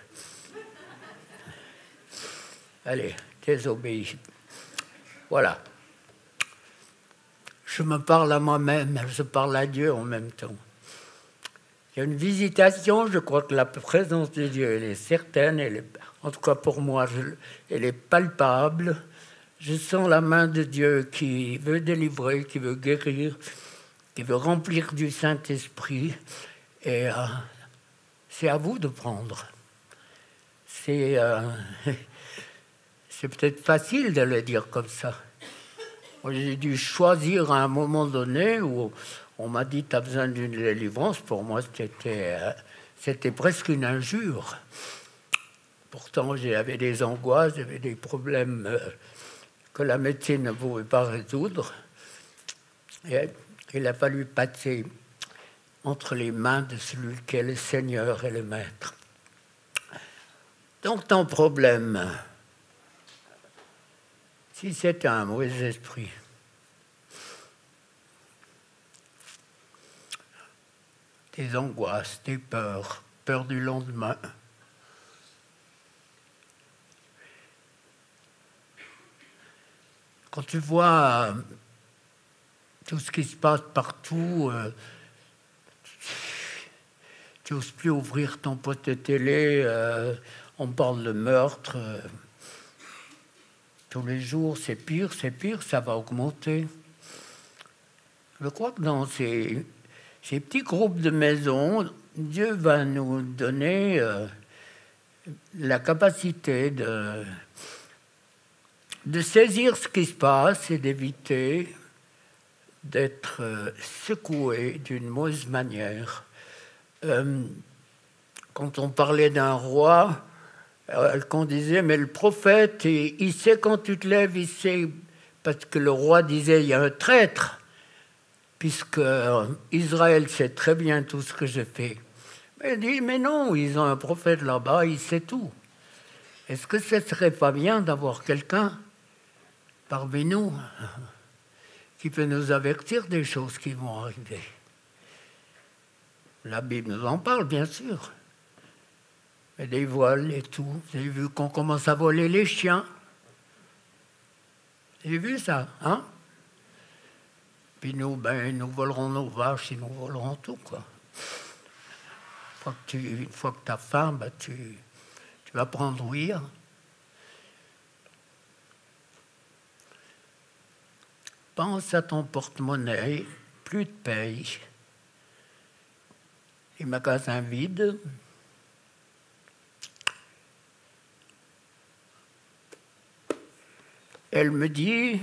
Allez, désobéis. Voilà. Je me parle à moi-même, je parle à Dieu en même temps. Il y a une visitation, je crois que la présence de Dieu, elle est certaine, en tout cas pour moi, elle est palpable. Je sens la main de Dieu qui veut délivrer, qui veut guérir, qui veut remplir du Saint-Esprit. Et c'est à vous de prendre. C'est peut-être facile de le dire comme ça. Moi, j'ai dû choisir à un moment donné où on m'a dit « tu as besoin d'une délivrance ». Pour moi, c'était presque une injure. Pourtant, j'avais des angoisses, j'avais des problèmes que la médecine ne pouvait pas résoudre. Et il a fallu passer entre les mains de celui qui est le Seigneur et le Maître. Donc, ton problème, si c'est un mauvais esprit, des angoisses, des peurs, peur du lendemain, quand tu vois tout ce qui se passe partout, tu n'oses plus ouvrir ton poste de télé, on parle de meurtre. Tous les jours, c'est pire, ça va augmenter. Je crois que dans ces petits groupes de maisons, Dieu va nous donner la capacité de saisir ce qui se passe et d'éviter d'être secoué d'une mauvaise manière. Quand on parlait d'un roi, qu'on disait, mais le prophète, il sait quand tu te lèves, il sait, parce que le roi disait, il y a un traître, puisque Israël sait très bien tout ce que je fais. Mais il dit, mais non, ils ont un prophète là-bas, il sait tout. Est-ce que ce ne serait pas bien d'avoir quelqu'un parmi nous qui peut nous avertir des choses qui vont arriver? La Bible nous en parle, bien sûr. Mais des vols et tout. Vous avez vu qu'on commence à voler les chiens? Vous avez vu ça, hein? Puis nous, nous volerons nos vaches et nous volerons tout, quoi. Une fois que tu as faim, tu vas prendre ouïr. Pense à ton porte-monnaie, plus de paye, les magasins vides. Elle me dit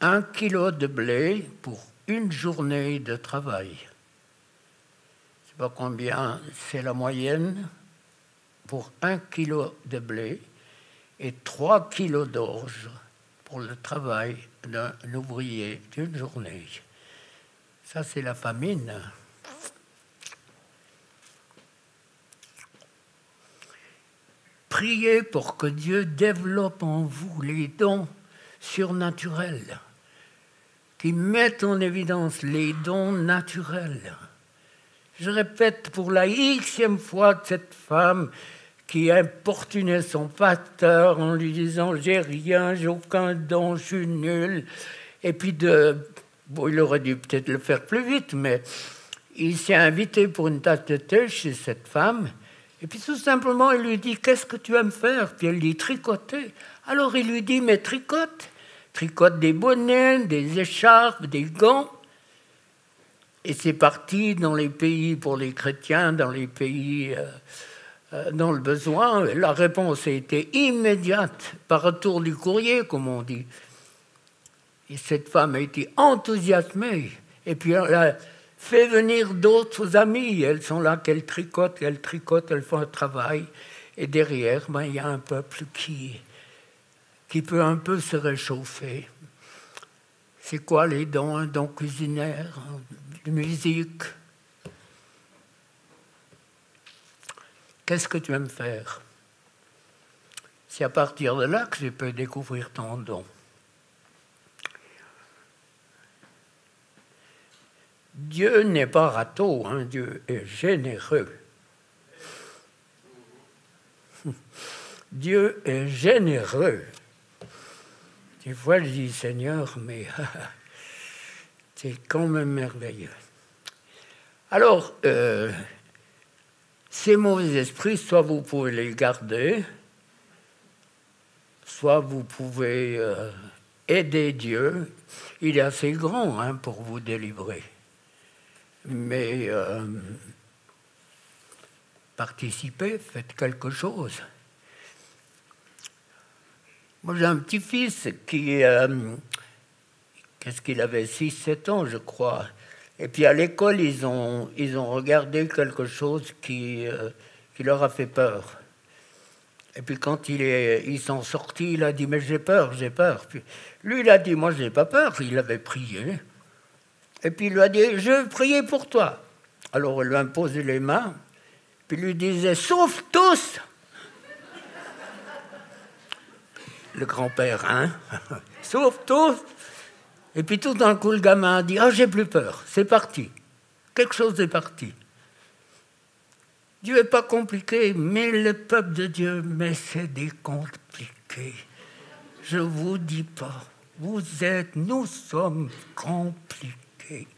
1 kilo de blé pour une journée de travail. Je ne sais pas combien c'est la moyenne pour 1 kilo de blé. et 3 kilos d'orge pour le travail d'un ouvrier d'une journée. Ça, c'est la famine. Priez pour que Dieu développe en vous les dons surnaturels, qui mettent en évidence les dons naturels. Je répète pour la xème fois de cette femme qui importunait son pasteur en lui disant « j'ai rien, j'ai aucun don, je suis nul ». Et puis, bon, il aurait dû peut-être le faire plus vite, mais il s'est invité pour une tasse de thé chez cette femme. Et puis tout simplement, il lui dit « qu'est-ce que tu aimes faire ?» Puis elle dit « tricoter ». Alors il lui dit « mais tricote des bonnets, des écharpes, des gants ». Et c'est parti dans les pays pour les chrétiens, dans les pays dans le besoin. La réponse a été immédiate, par retour du courrier, comme on dit. Et cette femme a été enthousiasmée. Et puis elle a fait venir d'autres amis. Elles sont là, qu'elles tricotent, elles font un travail. Et derrière, il y a un peuple qui peut un peu se réchauffer. C'est quoi les dons? Un don cuisinaire, de musique. Qu'est-ce que tu aimes faire? C'est à partir de là que je peux découvrir ton don. Dieu n'est pas râteau, hein, Dieu est généreux. Dieu est généreux. Des fois, je dis, Seigneur, mais c'est quand même merveilleux. Alors, ces mauvais esprits, soit vous pouvez les garder, soit vous pouvez aider Dieu. Il est assez grand, hein, pour vous délivrer. Mais participez, faites quelque chose. Moi, j'ai un petit-fils qui, qu'est-ce qu'il avait, 6-7 ans, je crois. Et puis à l'école, ils ont regardé quelque chose qui leur a fait peur. Et puis quand ils sont sortis, il a dit « mais j'ai peur ». Puis lui, il a dit « moi, je n'ai pas peur ». Il avait prié. Et puis il lui a dit « je vais prier pour toi ». Alors il lui a posé les mains, puis il lui disait « sauve tous ». Le grand-père, hein, « sauve tous ». Et puis tout d'un coup, le gamin a dit « ah, j'ai plus peur, c'est parti ». Quelque chose est parti. Dieu n'est pas compliqué, mais le peuple de Dieu, mais c'est décompliqué. Je ne vous dis pas, nous sommes compliqués.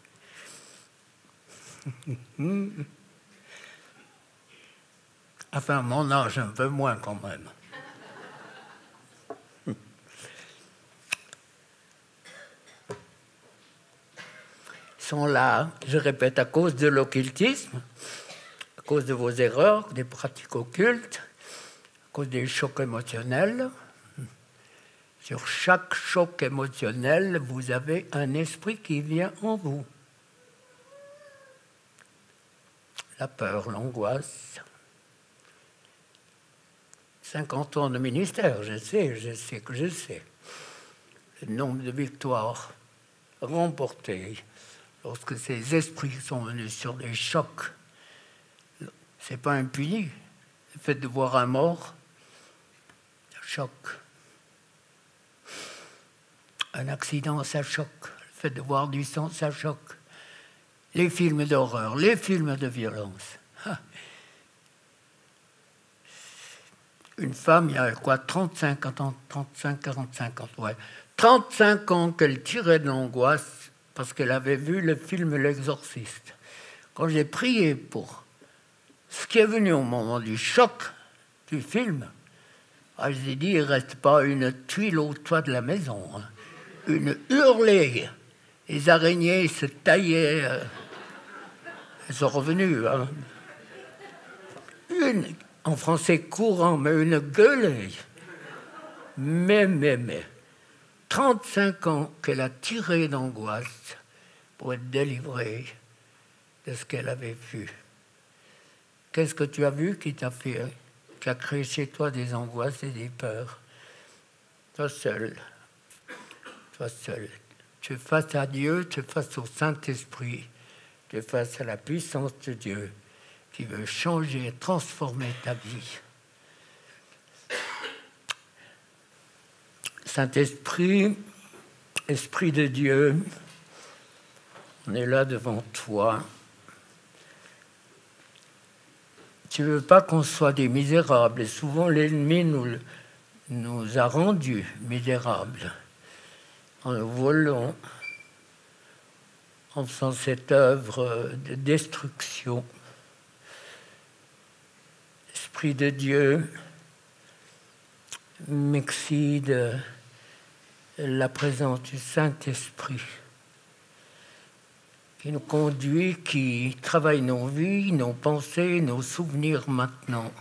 Enfin, mon âge, un peu moins quand même. Sont là, je répète, à cause de l'occultisme, à cause de vos erreurs, des pratiques occultes, à cause des chocs émotionnels. Sur chaque choc émotionnel, vous avez un esprit qui vient en vous. La peur, l'angoisse. 50 ans de ministère, je sais. Le nombre de victoires remportées lorsque ces esprits sont venus sur des chocs. Ce n'est pas impuni. Le fait de voir un mort, ça choque. Un accident, ça choque. Le fait de voir du sang, ça choque. Les films d'horreur, les films de violence. Une femme, il y a quoi, 45 ans, 45 ans, ouais. 35 ans qu'elle tirait de l'angoisse parce qu'elle avait vu le film L'Exorciste. Quand j'ai prié pour ce qui est venu au moment du choc du film, j'ai dit, il ne reste pas une tuile au toit de la maison. Hein. Une hurlée. Les araignées se taillaient. Elles sont revenues. Hein. En français courant, mais une gueulée. Mais. 35 ans qu'elle a tiré d'angoisse pour être délivrée de ce qu'elle avait vu. Qu'est-ce que tu as vu qui t'a fait, qui a créé chez toi des angoisses et des peurs? Toi seul. Toi seul. Tu es face à Dieu, tu es face au Saint-Esprit, tu es face à la puissance de Dieu qui veut changer, transformer ta vie. Saint-Esprit, Esprit de Dieu, on est là devant toi. Tu ne veux pas qu'on soit des misérables, et souvent l'ennemi nous a rendus misérables en nous volant, en faisant cette œuvre de destruction. Esprit de Dieu, merci de la présence du Saint-Esprit qui nous conduit, qui travaille nos vies, nos pensées, nos souvenirs maintenant,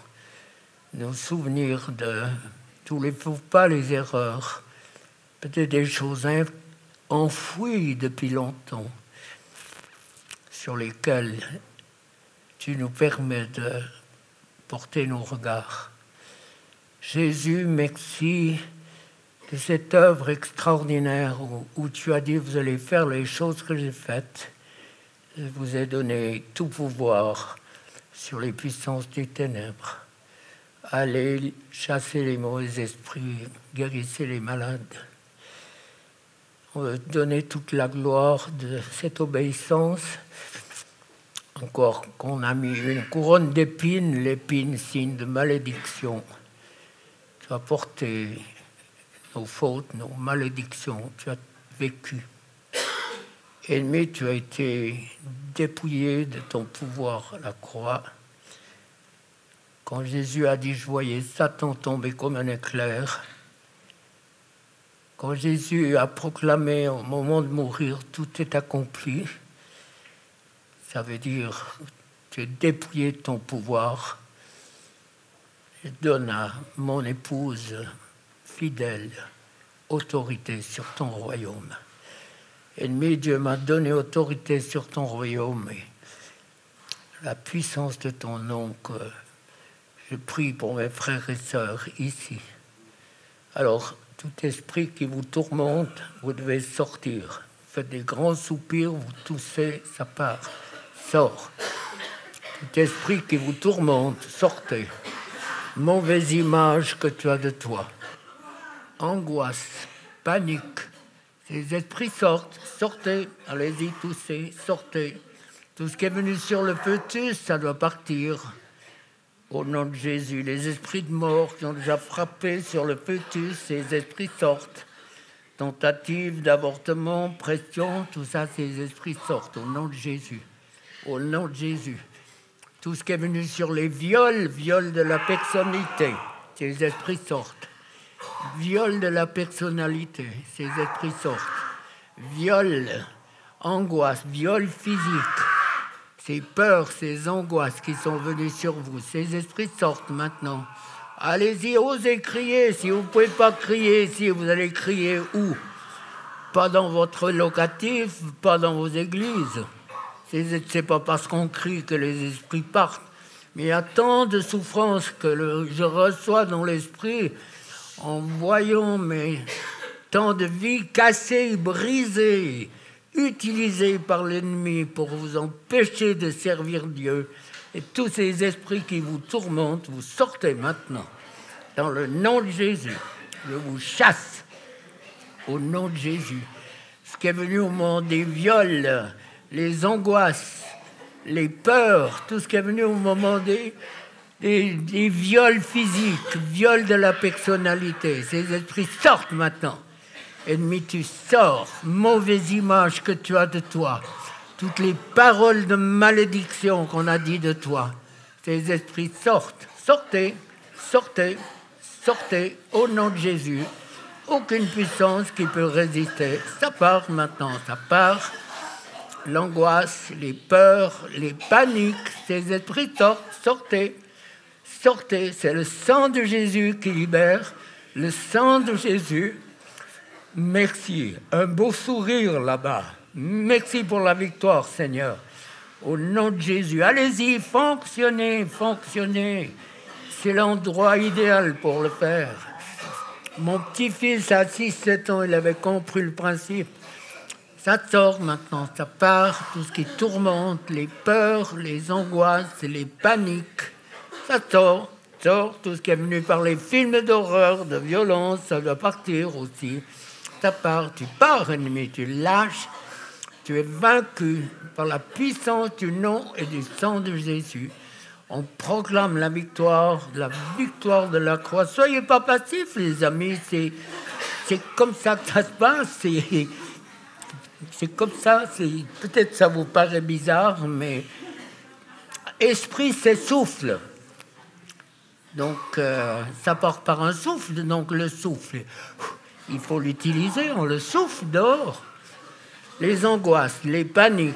nos souvenirs de tous les faux pas, les erreurs, peut-être des choses enfouies depuis longtemps, sur lesquelles tu nous permets de porter nos regards. Jésus, merci de cette œuvre extraordinaire où tu as dit, vous allez faire les choses que j'ai faites. Je vous ai donné tout pouvoir sur les puissances des ténèbres. Allez chasser les mauvais esprits, guérissez les malades. On veut donner toute la gloire de cette obéissance. Encore qu'on a mis une couronne d'épines, l'épine signe de malédiction. Tu as porté nos fautes, nos malédictions, tu as vécu. Ennemi, tu as été dépouillé de ton pouvoir à la croix. Quand Jésus a dit, je voyais Satan tomber comme un éclair. Quand Jésus a proclamé au moment de mourir, tout est accompli, ça veut dire, tu es dépouillé de ton pouvoir. Je donne à mon épouse fidèle autorité sur ton royaume. Ennemi, Dieu m'a donné autorité sur ton royaume et la puissance de ton nom que je prie pour mes frères et sœurs ici. Alors, tout esprit qui vous tourmente, vous devez sortir. Faites des grands soupirs, vous toussez, ça part. Sors. Tout esprit qui vous tourmente, sortez. Mauvaise image que tu as de toi. Angoisse, panique. Ces esprits sortent, sortez. Allez-y, toussez, sortez. Tout ce qui est venu sur le fœtus, ça doit partir. Au nom de Jésus, les esprits de mort qui ont déjà frappé sur le fœtus, ces esprits sortent. Tentative d'avortement, pression, tout ça, ces esprits sortent au nom de Jésus. Au nom de Jésus. Tout ce qui est venu sur les viols, viol de la personnalité, ces esprits sortent. Viol de la personnalité, ces esprits sortent. Viol, angoisse, viol physique. Ces peurs, ces angoisses qui sont venues sur vous, ces esprits sortent maintenant. Allez-y, osez crier. Si vous ne pouvez pas crier, si vous allez crier où? Pas dans votre locatif, pas dans vos églises. C'est pas parce qu'on crie que les esprits partent. Mais il y a tant de souffrances que je reçois dans l'esprit en voyant tant de vies cassées, brisées, utilisés par l'ennemi pour vous empêcher de servir Dieu. Et tous ces esprits qui vous tourmentent, vous sortez maintenant. Dans le nom de Jésus, je vous chasse. Au nom de Jésus. Ce qui est venu au moment des viols, les angoisses, les peurs, tout ce qui est venu au moment des viols physiques, viols de la personnalité. Ces esprits sortent maintenant. Ennemi, tu sors, mauvaise image que tu as de toi, toutes les paroles de malédiction qu'on a dit de toi, ces esprits sortent, sortez, sortez, sortez, au nom de Jésus, aucune puissance qui peut résister, ça part maintenant, ça part, l'angoisse, les peurs, les paniques, ces esprits sortent, sortez, sortez, c'est le sang de Jésus qui libère, le sang de Jésus. Merci. Un beau sourire là-bas. Merci pour la victoire, Seigneur. Au nom de Jésus. Allez-y, fonctionnez, fonctionnez. C'est l'endroit idéal pour le faire. Mon petit-fils à 6-7 ans, il avait compris le principe. Ça sort maintenant, ça part, tout ce qui tourmente, les peurs, les angoisses, les paniques. Ça sort, tout ce qui est venu par les films d'horreur, de violence, ça doit partir aussi. Ça part, tu pars ennemi, tu lâches, tu es vaincu par la puissance du nom et du sang de Jésus. On proclame la victoire de la croix. Soyez pas passifs, les amis, c'est comme ça que ça se passe. C'est comme ça, peut-être ça vous paraît bizarre, mais esprit, c'est souffle. Donc, ça part par un souffle, donc le souffle, il faut l'utiliser, on le souffle dehors. Les angoisses, les paniques,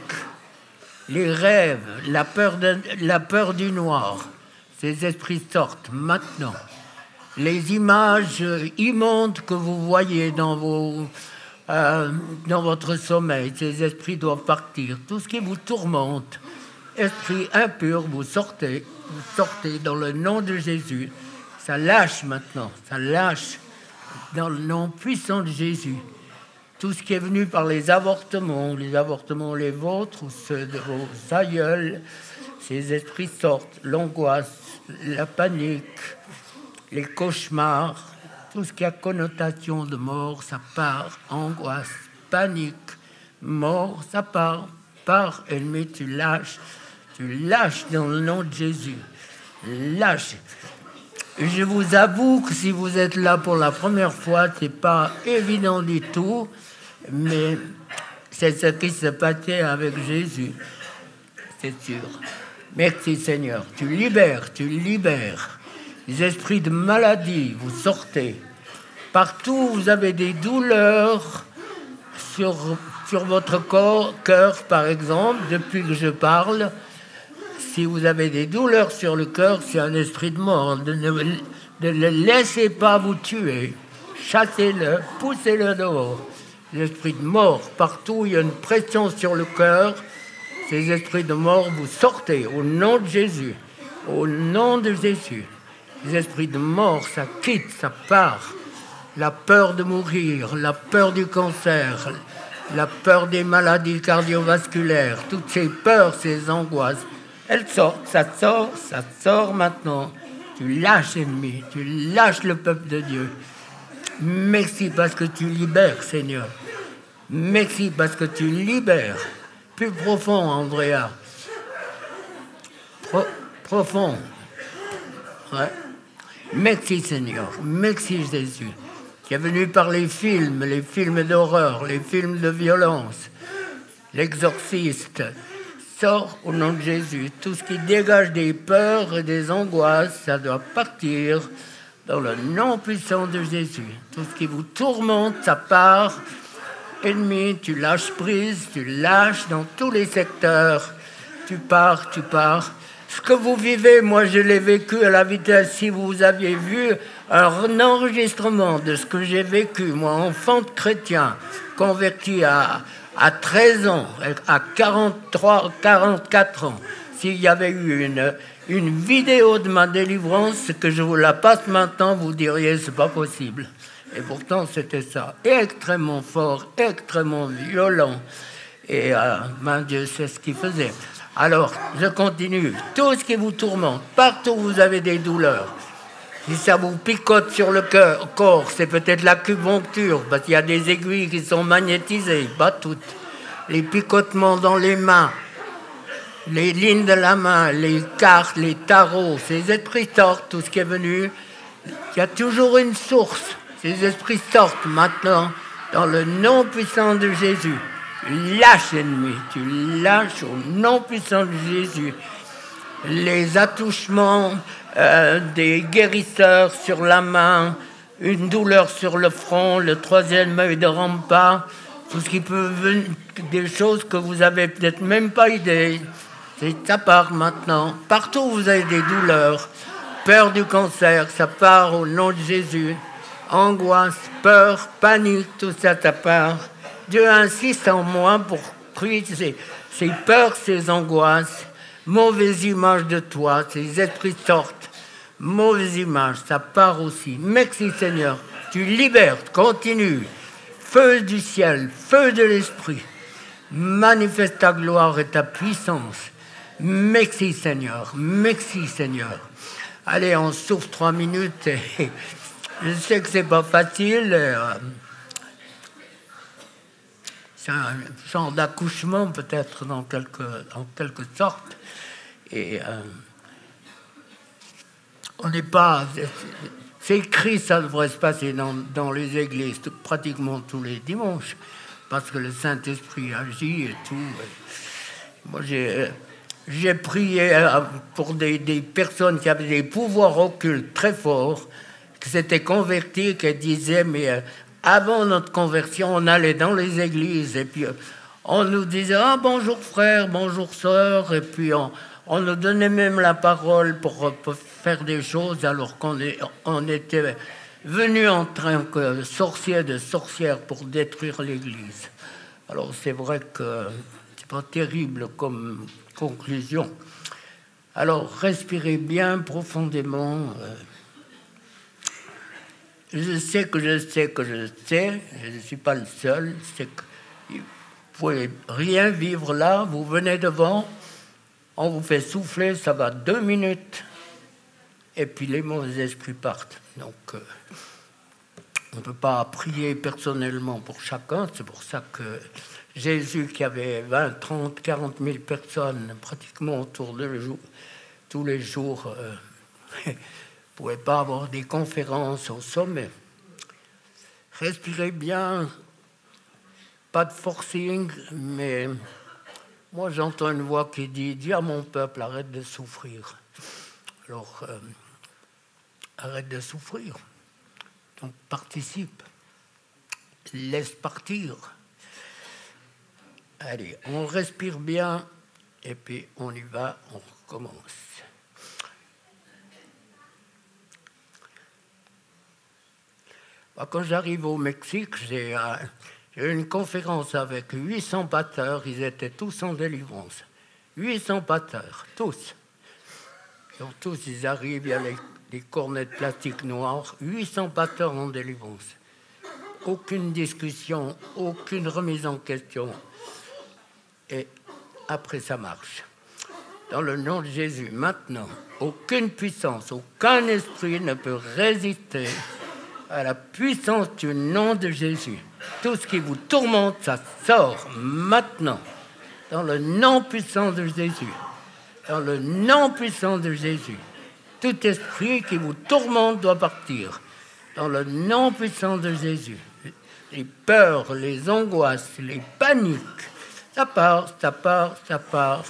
les rêves, la peur du noir, ces esprits sortent maintenant. Les images immondes que vous voyez dans votre sommeil, ces esprits doivent partir. Tout ce qui vous tourmente, esprit impur, vous sortez dans le nom de Jésus. Ça lâche maintenant, ça lâche dans le nom puissant de Jésus. Tout ce qui est venu par les avortements les vôtres ou ceux de vos aïeuls, ces esprits sortent. L'angoisse, la panique, les cauchemars, tout ce qui a connotation de mort, ça part. Angoisse, panique, mort, ça part. Pars, ennemi, tu lâches dans le nom de Jésus. Lâche. Je vous avoue que si vous êtes là pour la première fois, c'est pas évident du tout, mais c'est ce qui se passait avec Jésus, c'est sûr. Merci Seigneur, tu libères. Les esprits de maladie, vous sortez. Partout, vous avez des douleurs sur votre cœur, par exemple, depuis que je parle. Si vous avez des douleurs sur le cœur, c'est un esprit de mort. Ne le laissez pas vous tuer. Chassez-le, poussez-le dehors. L'esprit de mort, partout où il y a une pression sur le cœur, ces esprits de mort, vous sortez au nom de Jésus. Au nom de Jésus. Les esprits de mort, ça quitte, ça part. La peur de mourir, la peur du cancer, la peur des maladies cardiovasculaires, toutes ces peurs, ces angoisses, elles sortent, ça sort maintenant. Tu lâches l'ennemi, tu lâches le peuple de Dieu. Merci parce que tu libères, Seigneur. Merci parce que tu libères. Plus profond, Andrea. Profond. Ouais. Merci, Seigneur. Merci, Jésus. Qui est venu par les films d'horreur, les films de violence. L'exorciste. Sors au nom de Jésus. Tout ce qui dégage des peurs et des angoisses, ça doit partir dans le nom puissant de Jésus. Tout ce qui vous tourmente, ça part. Ennemi, tu lâches prise, tu lâches dans tous les secteurs. Tu pars. Ce que vous vivez, moi je l'ai vécu à la vitesse. Si vous aviez vu un enregistrement de ce que j'ai vécu, moi, enfant de chrétien, converti à 13 ans, à 44 ans, s'il y avait eu une vidéo de ma délivrance, que je vous la passe maintenant, vous diriez c'est pas possible. Et pourtant c'était ça, extrêmement fort, extrêmement violent. Et Dieu sait ce qu'il faisait. Alors, je continue. Tout ce qui vous tourmente, partout où vous avez des douleurs, si ça vous picote sur le corps, c'est peut-être l'acupuncture, parce qu'il y a des aiguilles qui sont magnétisées, pas toutes. Les picotements dans les mains, les lignes de la main, les cartes, les tarots, ces esprits sortent, tout ce qui est venu. Il y a toujours une source. Ces esprits sortent maintenant dans le nom puissant de Jésus. Lâche l'ennemi, tu lâches au nom puissant de Jésus. Les attouchements des guérisseurs sur la main, une douleur sur le front, le troisième œil ne rampe pas, tout ce qui peut venir, des choses que vous avez peut-être même pas idée. Ça part maintenant. Partout où vous avez des douleurs, peur du cancer, ça part au nom de Jésus. Angoisse, peur, panique, tout ça, ça part. Dieu insiste en moi pour créer ces peurs, ces angoisses, mauvaise image de toi, ces esprits sortent, mauvaise image, ça part aussi. Merci Seigneur, tu libères, continue. Feu du ciel, feu de l'esprit, manifeste ta gloire et ta puissance. Merci Seigneur, merci Seigneur. Allez, on souffle 3 minutes. Et je sais que c'est pas facile. C'est un genre d'accouchement peut-être en quelque sorte. Et on n'est pas... C'est écrit, ça devrait se passer dans les églises pratiquement tous les dimanches, parce que le Saint-Esprit agit et tout. Moi, j'ai prié pour des personnes qui avaient des pouvoirs occultes très forts, qui s'étaient converties, qui disaient, mais avant notre conversion, on allait dans les églises, et puis on nous disait, ah, bonjour frère, bonjour sœur, et puis on nous donnait même la parole pour faire des choses alors qu'on était venu en tant que sorcier de sorcières pour détruire l'Église. Alors c'est vrai que c'est pas terrible comme conclusion. Alors respirez bien profondément. Je sais que je ne suis pas le seul. C'est que vous ne pouvez rien vivre là, vous venez devant. On vous fait souffler, ça va 2 minutes, et puis les mauvais esprits partent. Donc, on ne peut pas prier personnellement pour chacun. C'est pour ça que Jésus, qui avait 20, 30, 40 000 personnes pratiquement autour de lui, tous les jours, ne pouvait pas avoir des conférences au sommet. Respirez bien, pas de forcing, mais... Moi, j'entends une voix qui dit « Dis à mon peuple, arrête de souffrir. » Alors, arrête de souffrir. Donc, participe. Laisse partir. Allez, on respire bien et puis on y va, on recommence. Quand j'arrive au Mexique, j'ai eu une conférence avec 800 pasteurs, ils étaient tous en délivrance. 800 pasteurs, tous. Donc, tous, ils arrivent, il y a les cornets de plastique noirs, 800 pasteurs en délivrance. Aucune discussion, aucune remise en question. Et après, ça marche. Dans le nom de Jésus, maintenant, aucune puissance, aucun esprit ne peut résister à la puissance du nom de Jésus. Tout ce qui vous tourmente, ça sort maintenant. Dans le nom puissant de Jésus. Dans le nom puissant de Jésus. Tout esprit qui vous tourmente doit partir. Dans le nom puissant de Jésus. Les peurs, les angoisses, les paniques, ça part, ça part, ça part.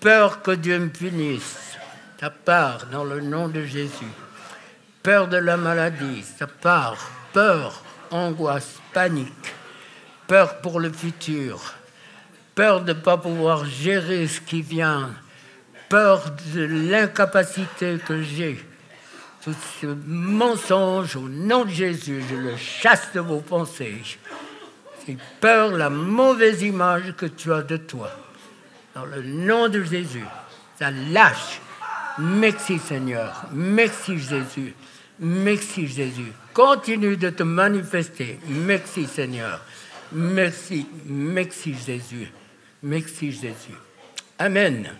Peur que Dieu me punisse, ça part dans le nom de Jésus. Peur de la maladie, ça part. Peur, angoisse, panique. Peur pour le futur. Peur de ne pas pouvoir gérer ce qui vient. Peur de l'incapacité que j'ai. Tout ce mensonge, au nom de Jésus, je le chasse de vos pensées. C'est peur, la mauvaise image que tu as de toi. Dans le nom de Jésus, ça lâche. Merci Seigneur, merci Jésus, merci Jésus. Continue de te manifester. Merci Seigneur, merci, merci Jésus, merci Jésus. Amen.